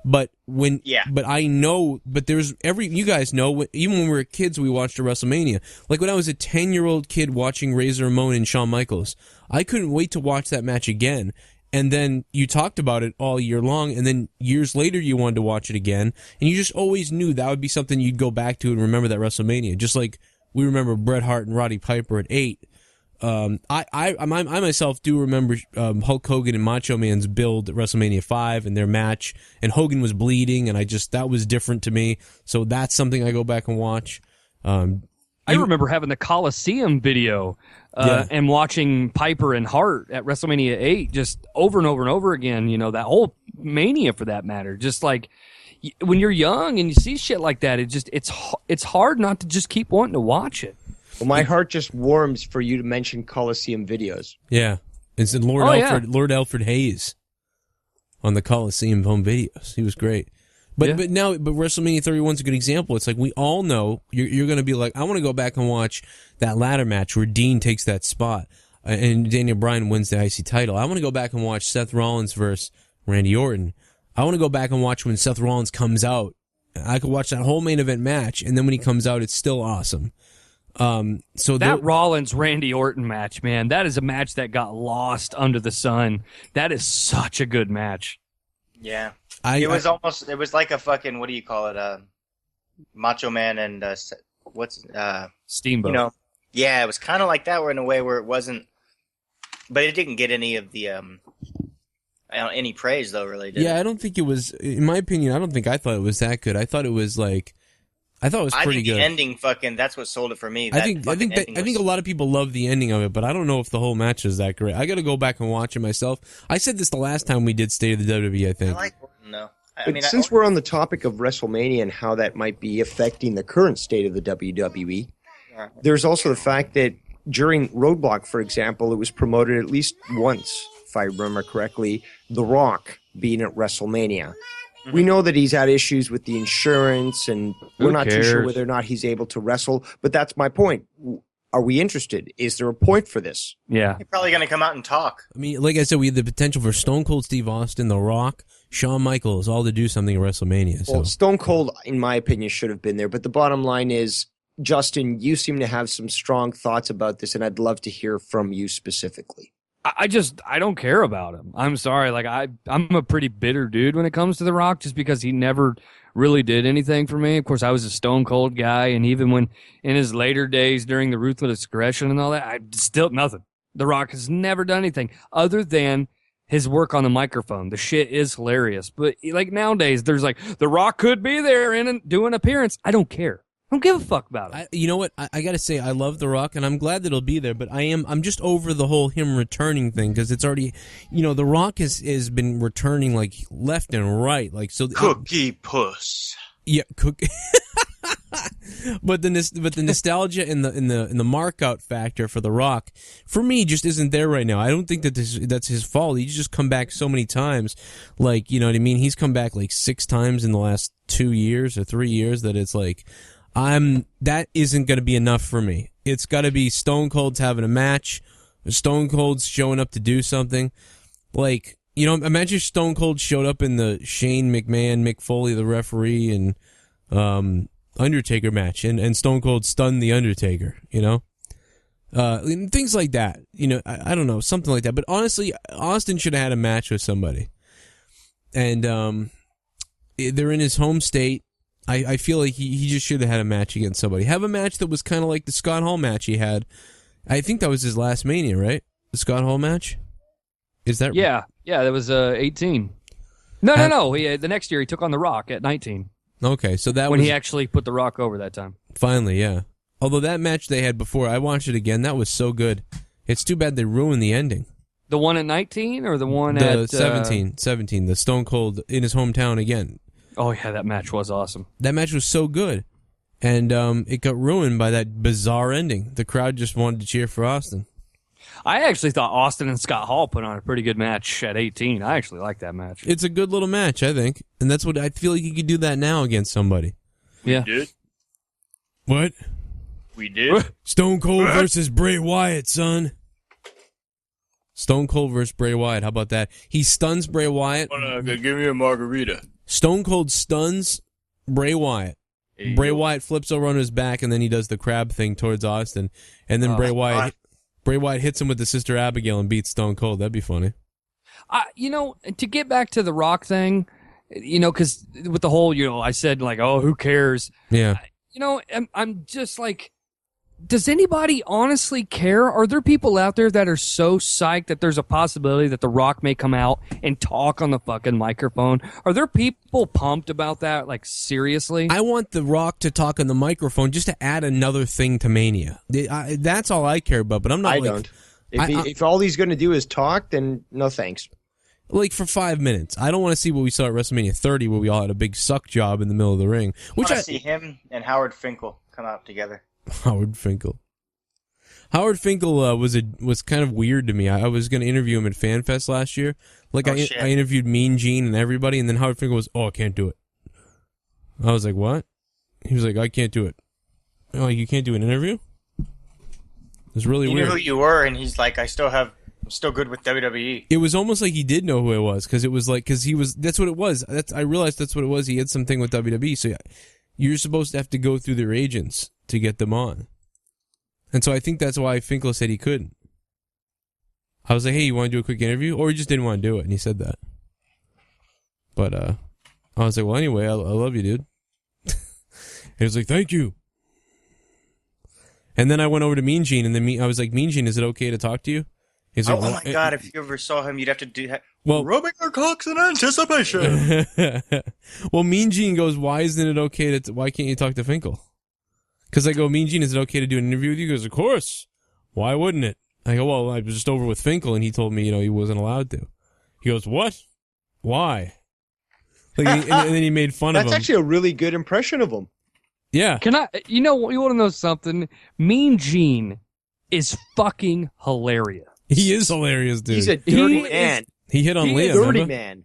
But I know, but you guys know, even when we were kids, we watched a WrestleMania. Like when I was a 10-year-old kid watching Razor Ramon and Shawn Michaels, I couldn't wait to watch that match again. And then you talked about it all year long, and then years later you wanted to watch it again, and you just always knew that would be something you'd go back to and remember that WrestleMania. Just like we remember Bret Hart and Roddy Piper at 8. I myself do remember Hulk Hogan and Macho Man's build at WrestleMania 5 and their match, and Hogan was bleeding, and that was different to me. So that's something I go back and watch. I remember having the Coliseum video and watching Piper and Hart at WrestleMania 8 just over and over and over again. That whole Mania for that matter. Just like when you're young and you see shit like that, it's hard not to just keep wanting to watch it. Well, my heart just warms for you to mention Coliseum videos. Yeah. It's Lord Alfred Hayes on the Coliseum home videos. He was great. But WrestleMania 31 is a good example. It's like we all know you're going to be like, I want to go back and watch that ladder match where Dean takes that spot and Daniel Bryan wins the IC title. I want to go back and watch Seth Rollins versus Randy Orton. I want to go back and watch when Seth Rollins comes out. I could watch that whole main event match, and then when he comes out, it's still awesome. So that Rollins Randy Orton match, man, that is a match that got lost under the sun. That is such a good match. Yeah. It was like a fucking, what do you call it? Macho Man and Steamboat. Yeah, it was kind of like that, in a way where it wasn't, but it didn't get any of the any praise though, really. Did it? I don't think it was. In my opinion, I thought it was that good. I thought it was pretty good. The ending, that's what sold it for me. I think a lot of people love the ending of it, but I don't know if the whole match is that great. I got to go back and watch it myself. I said this the last time we did State of the WWE. I think. I like Orton though. Since we're on the topic of WrestleMania and how that might be affecting the current state of the WWE, there's also the fact that during Roadblock, for example, it was promoted at least once, if I remember correctly, The Rock being at WrestleMania. Mm-hmm. We know that he's had issues with the insurance, and we're not too sure whether or not he's able to wrestle, but that's my point. Are we interested? Is there a point for this? Yeah. He's probably going to come out and talk. I mean, like I said, we had the potential for Stone Cold Steve Austin, The Rock, Shawn Michaels, all to do something at WrestleMania. Well, Stone Cold, in my opinion, should have been there, but the bottom line is, Justin, you seem to have some strong thoughts about this, and I'd love to hear from you specifically. I don't care about him. I'm sorry. Like I'm a pretty bitter dude when it comes to The Rock, just because he never really did anything for me. Of course, I was a Stone Cold guy, and even when in his later days during the Ruthless Aggression and all that, I still nothing. The Rock has never done anything other than his work on the microphone. The shit is hilarious. But like nowadays, there's like The Rock could be there and do an appearance. I don't care. I don't give a fuck about it. You know what? I gotta say, I love The Rock, and I'm glad that he'll be there. But I'm just over the whole him returning thing, because it's already, The Rock has been returning like left and right, like so. Cookie puss. Yeah, but the nostalgia and the mark out factor for The Rock, for me, just isn't there right now. I don't think that that's his fault. He's just come back so many times, like, you know what I mean. He's come back like 6 times in the last 2 years or 3 years, that it's like. That isn't going to be enough for me. It's got to be Stone Cold's having a match, Stone Cold's showing up to do something. Like, imagine if Stone Cold showed up in the Shane McMahon, Mick Foley, the referee, and Undertaker match, and Stone Cold stunned the Undertaker, and things like that. I don't know, something like that. But honestly, Austin should have had a match with somebody. And they're in his home state. I feel like he just should have had a match against somebody. Have a match that was kind of like the Scott Hall match he had. I think that was his last Mania, right? The Scott Hall match? Is that Yeah, that was 18. No. The next year he took on The Rock at 19. Okay, so that when was... he actually put The Rock over that time. Finally, yeah. Although that match they had before, I watched it again. That was so good. It's too bad they ruined the ending. The one at 19 or the one at... at... 17, the Stone Cold in his hometown again. Oh, yeah, that match was awesome. That match was so good. And it got ruined by that bizarre ending. The crowd just wanted to cheer for Austin. I actually thought Austin and Scott Hall put on a pretty good match at 18. I actually like that match. It's a good little match, I think. And that's what I feel like you could do that now against somebody. Yeah. We did. What? We did. Stone Cold versus Bray Wyatt, son. Stone Cold versus Bray Wyatt. How about that? He stuns Bray Wyatt. Give me a margarita. Stone Cold stuns Bray Wyatt. Bray Wyatt flips over on his back, and then he does the crab thing towards Austin. And then Bray Wyatt hits him with the Sister Abigail and beats Stone Cold. That'd be funny. To get back to the Rock thing, because with the whole, I said like, oh, who cares? Yeah. I'm just like, does anybody honestly care? Are there people out there that are so psyched that there's a possibility that The Rock may come out and talk on the fucking microphone? Are there people pumped about that? Like, seriously? I want The Rock to talk on the microphone just to add another thing to Mania. That's all I care about, but I'm not I don't. If all he's going to do is talk, then no thanks. Like, for 5 minutes. I don't want to see what we saw at WrestleMania 30, where we all had a big suck job in the middle of the ring. I want to see him and Howard Finkel come out together. Howard Finkel was kind of weird to me. I was going to interview him at FanFest last year. Like, I interviewed Mean Gene and everybody, and then Howard Finkel was, I can't do it. I was like, what? He was like, I can't do it. Oh, you can't do an interview? It was really weird. He knew who you were, and he's like, I'm still good with WWE. It was almost like he did know who I was, because that's what it was. I realized that's what it was. He had something with WWE, so you're supposed to have to go through their agents to get them on. And so I think that's why Finkel said he couldn't. I was like, hey, you want to do a quick interview? Or he just didn't want to do it, and he said that. But I was like, well, anyway, I love you, dude. And he was like, thank you. And then I went over to Mean Gene, and then I was like, Mean Gene, is it okay to talk to you? He's like, oh my God, if you ever saw him, you'd have to do that. Well, rubbing our cocks in anticipation. Well, Mean Gene goes, why can't you talk to Finkel? Because I go, Mean Gene, is it okay to do an interview with you? He goes, of course. Why wouldn't it? I go, well, I was just over with Finkel, and he told me, he wasn't allowed to. He goes, what? Why? And then he made fun of him. That's actually a really good impression of him. Yeah. You want to know something? Mean Gene is fucking hilarious. He is hilarious, dude. He's a dirty man. He hit on Leah. Dirty man.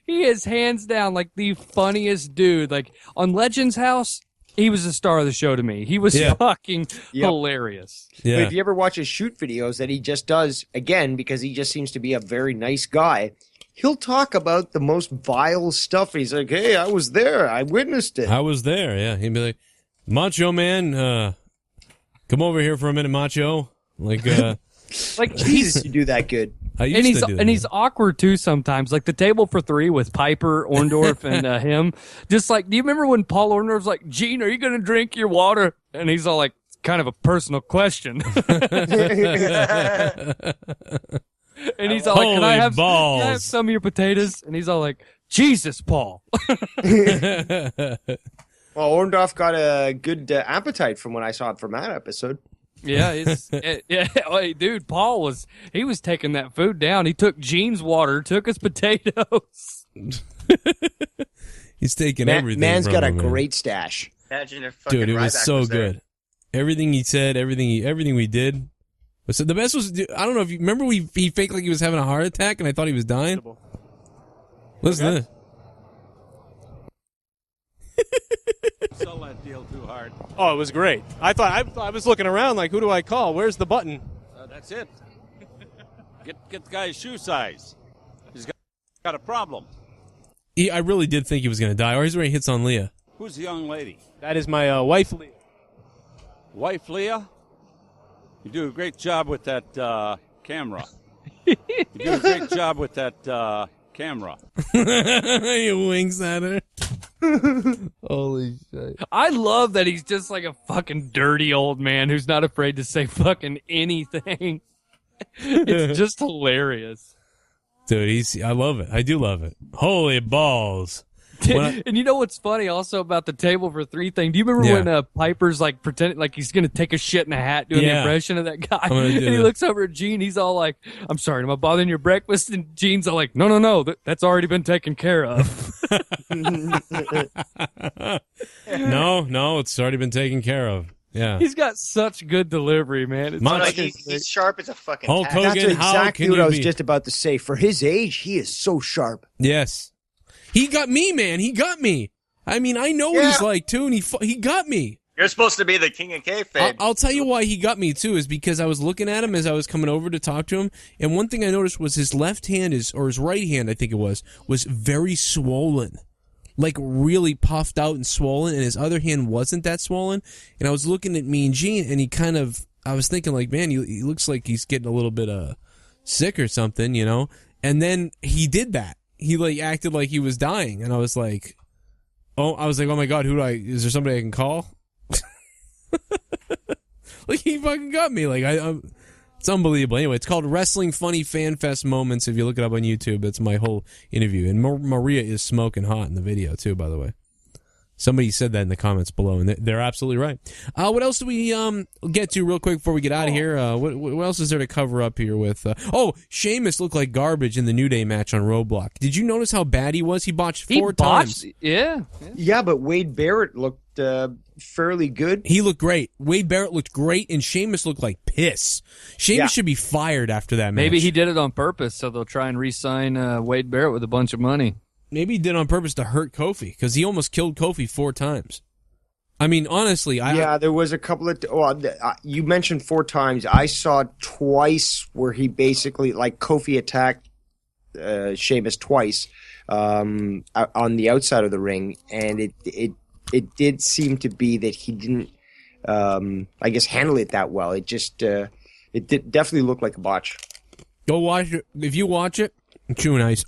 He is hands down like the funniest dude. Like on Legends House, he was the star of the show to me. He was fucking hilarious. Yeah. But if you ever watch his shoot videos that he just does, again, because he just seems to be a very nice guy, he'll talk about the most vile stuff. He's like, hey, I was there. I witnessed it. I was there, yeah. He'd be like, Macho Man, come over here for a minute, Macho. Like, Like Jesus, you do that good. I used to do that. he's awkward too sometimes. Like the table for three with Piper, Orndorff, and him. Just like, do you remember when Paul Orndorff's like, "Gene, are you going to drink your water?" And he's all like, "Kind of a personal question." And he's all like, can I have some of your potatoes?" And he's all like, "Jesus, Paul." Well, Orndorff got a good appetite from when I saw it from that episode. Yeah, hey, dude, Paul was taking that food down. He took Gene's water, took his potatoes. He's taking everything. Man's from got him, a man. great stash. Imagine if fucking Dude, it was Ryback so there. good. Everything he said, everything we did. So the best was, I don't know if you remember, he faked like he was having a heart attack, and I thought he was dying. Listen to this. Sell that deal too hard. Oh, it was great. I was looking around like, who do I call? Where's the button? That's it. Get the guy's shoe size. He's got a problem. I really did think he was going to die, or he's where he hits on Leah. Who's the young lady? That is my wife, Leah. Wife Leah? You do a great job with that camera. You do a great job with that camera. He winks at her. Holy shit. I love that he's just like a fucking dirty old man who's not afraid to say fucking anything. It's just hilarious. Dude, I love it. I do love it. Holy balls. And you know what's funny also about the table for three thing? Do you remember when Piper's like pretending like he's going to take a shit in a hat doing the impression of that guy? And he looks over at Gene. He's all like, "I'm sorry, am I bothering your breakfast?" And Gene's all like, No, that's already been taken care of. No, it's already been taken care of. Yeah. He's got such good delivery, man. It's He's sharp as a fucking Hulk tack. Hogan, That's how exactly can what you I was be- just about to say. For his age, he is so sharp. Yes. He got me, man. He got me. I mean, I know what he's like, too, and he got me. You're supposed to be the king of kayfabe. I'll tell you why he got me, too, is because I was looking at him as I was coming over to talk to him, and one thing I noticed was his left hand, or his right hand, I think it was very swollen. Like, really puffed out and swollen, and his other hand wasn't that swollen. And I was looking at Mean Gene, and I was thinking, like, man, he looks like he's getting a little bit sick or something, you know? And then he did that. He, like, acted like he was dying, and I was like, oh my God, is there somebody I can call? Like, he fucking got me. Like, it's unbelievable. Anyway, it's called Wrestling Funny Fan Fest Moments. If you look it up on YouTube, it's my whole interview. And Maria is smoking hot in the video, too, by the way. Somebody said that in the comments below, and they're absolutely right. What else do we get to real quick before we get out of here? What else is there to cover up here with... Sheamus looked like garbage in the New Day match on Roadblock. Did you notice how bad he was? He botched four times. Yeah, but Wade Barrett looked fairly good. He looked great. Wade Barrett looked great, and Sheamus looked like piss. Sheamus should be fired after that match. Maybe he did it on purpose, so they'll try and re-sign Wade Barrett with a bunch of money. Maybe he did on purpose to hurt Kofi, because he almost killed Kofi 4 times. I mean, honestly, there was a couple of... you mentioned 4 times. I saw twice where he basically, like, Kofi attacked Sheamus twice on the outside of the ring, and it did seem to be that he didn't, I guess, handle it that well. It just... it definitely looked like a botch. Go watch it. If you watch it, chewing ice.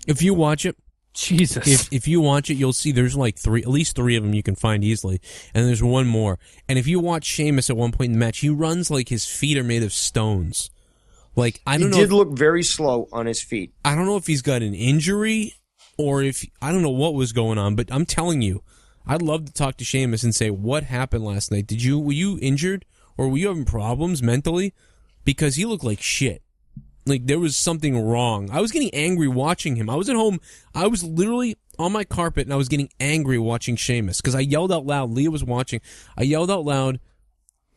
If you watch it, Jesus. If you watch it, you'll see there's like at least 3 of them you can find easily, and there's one more. And if you watch Sheamus at one point in the match, he runs like his feet are made of stones. Like, I don't know. He did look very slow on his feet. I don't know if he's got an injury or I don't know what was going on, but I'm telling you, I'd love to talk to Sheamus and say, what happened last night? Were you injured or were you having problems mentally? Because he looked like shit. Like, there was something wrong. I was getting angry watching him. I was at home. I was literally on my carpet, and I was getting angry watching Sheamus because I yelled out loud. Leah was watching. I yelled out loud,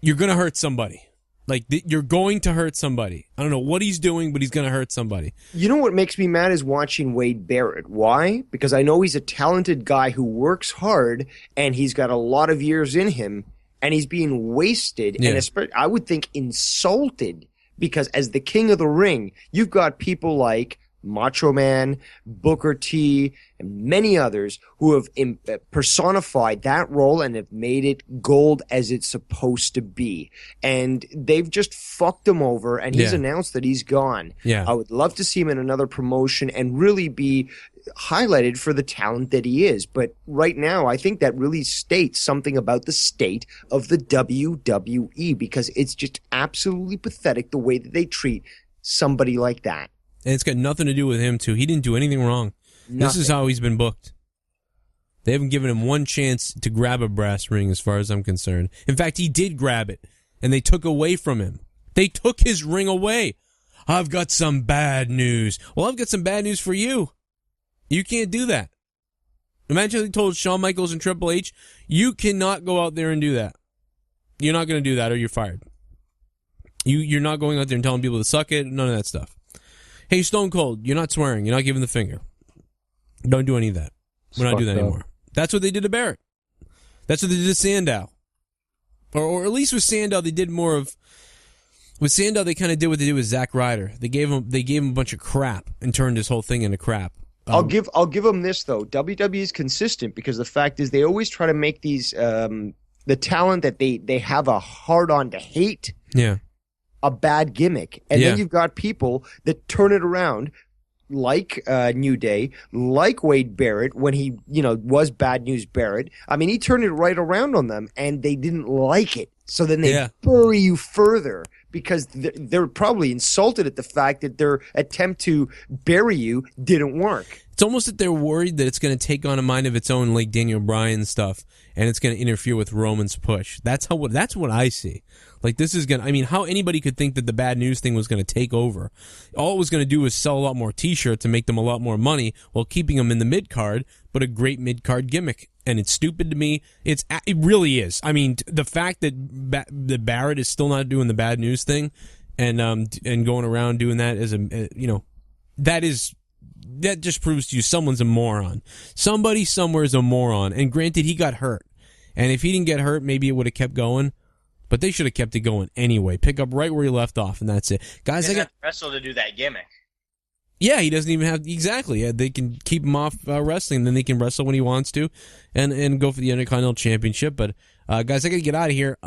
"You're going to hurt somebody. Like, you're going to hurt somebody." I don't know what he's doing, but he's going to hurt somebody. You know what makes me mad is watching Wade Barrett. Why? Because I know he's a talented guy who works hard, and he's got a lot of years in him, and he's being wasted, and I would think insulted. Because as the king of the ring, you've got people like Macho Man, Booker T, and many others who have personified that role and have made it gold as it's supposed to be. And they've just fucked him over, and he's announced that he's gone. Yeah. I would love to see him in another promotion and really be highlighted for the talent that he is. But right now, I think that really states something about the state of the WWE, because it's just absolutely pathetic the way that they treat somebody like that. And it's got nothing to do with him, too. He didn't do anything wrong. Nothing. This is how he's been booked. They haven't given him one chance to grab a brass ring, as far as I'm concerned. In fact, he did grab it, and they took away from him. They took his ring away. I've got some bad news. Well, I've got some bad news for you. You can't do that. Imagine if they told Shawn Michaels and Triple H, you cannot go out there and do that. You're not going to do that, or you're fired. You're not going out there and telling people to suck it, none of that stuff. Hey, Stone Cold, you're not swearing. You're not giving the finger. Don't do any of that. We're not doing that anymore. That's what they did to Barrett. That's what they did to Sandow. Or at least with Sandow, they did more of... With Sandow, they kind of did what they did with Zack Ryder. They gave him a bunch of crap and turned his whole thing into crap. I'll give them this, though. WWE is consistent, because the fact is they always try to make these the talent that they have a hard-on to hate a bad gimmick. And then you've got people that turn it around, like New Day, like Wade Barrett, when he was Bad News Barrett. I mean, he turned it right around on them, and they didn't like it. So then they bury you further, because they're probably insulted at the fact that their attempt to bury you didn't work. It's almost that they're worried that it's going to take on a mind of its own, like Daniel Bryan stuff, and it's going to interfere with Roman's push. That's what I see. Like, this is going to... I mean, how anybody could think that the Bad News thing was going to take over. All it was going to do was sell a lot more T-shirts and make them a lot more money while keeping them in the mid-card, but a great mid-card gimmick. And it's stupid to me. It really is. I mean, the fact that Barrett is still not doing the Bad News thing and going around doing that as that just proves to you someone's a moron. Somebody somewhere is a moron. And granted, he got hurt. And if he didn't get hurt, maybe it would have kept going. But they should have kept it going anyway. Pick up right where he left off, and that's it. Guys, I got wrestle to do that gimmick. Yeah, he doesn't even have... Exactly. Yeah, they can keep him off wrestling, then they can wrestle when he wants to and go for the Intercontinental Championship. But, guys, I got to get out of here.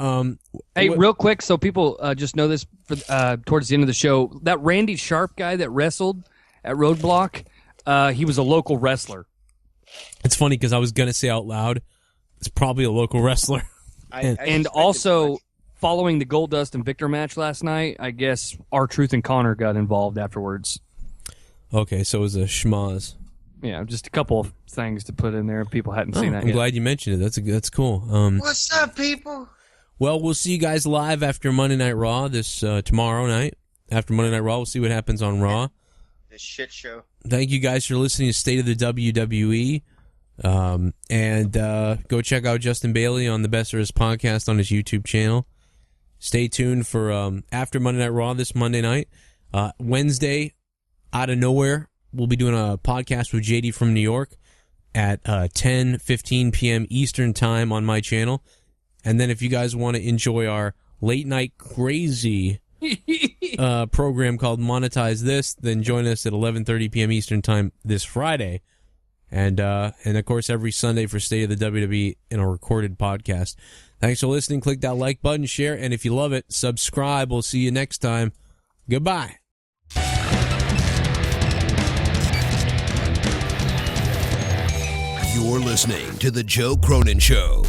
Hey, real quick, so people just know this for towards the end of the show, that Randy Sharp guy that wrestled at Roadblock, he was a local wrestler. It's funny because I was going to say out loud, it's probably a local wrestler. And also... Following the Goldust and Victor match last night, I guess R-Truth and Connor got involved afterwards. Okay, so it was a schmoz. Yeah, just a couple of things to put in there. People hadn't seen that I'm yet. glad you mentioned it. That's cool. What's up, people? Well, we'll see you guys live after Monday Night Raw this tomorrow night. After Monday Night Raw, we'll see what happens on Raw. This shit show. Thank you guys for listening to State of the WWE. And go check out Justin Bailey on the Best There Is podcast on his YouTube channel. Stay tuned for after Monday Night Raw this Monday night. Wednesday, out of nowhere, we'll be doing a podcast with JD from New York at 10:15 p.m. Eastern Time on my channel. And then if you guys want to enjoy our late night crazy program called Monetize This, then join us at 11:30 p.m. Eastern Time this Friday. And of course, every Sunday for State of the WWE in a recorded podcast. Thanks for listening. Click that like button, share, and if you love it, subscribe. We'll see you next time. Goodbye. You're listening to The Joe Cronin Show.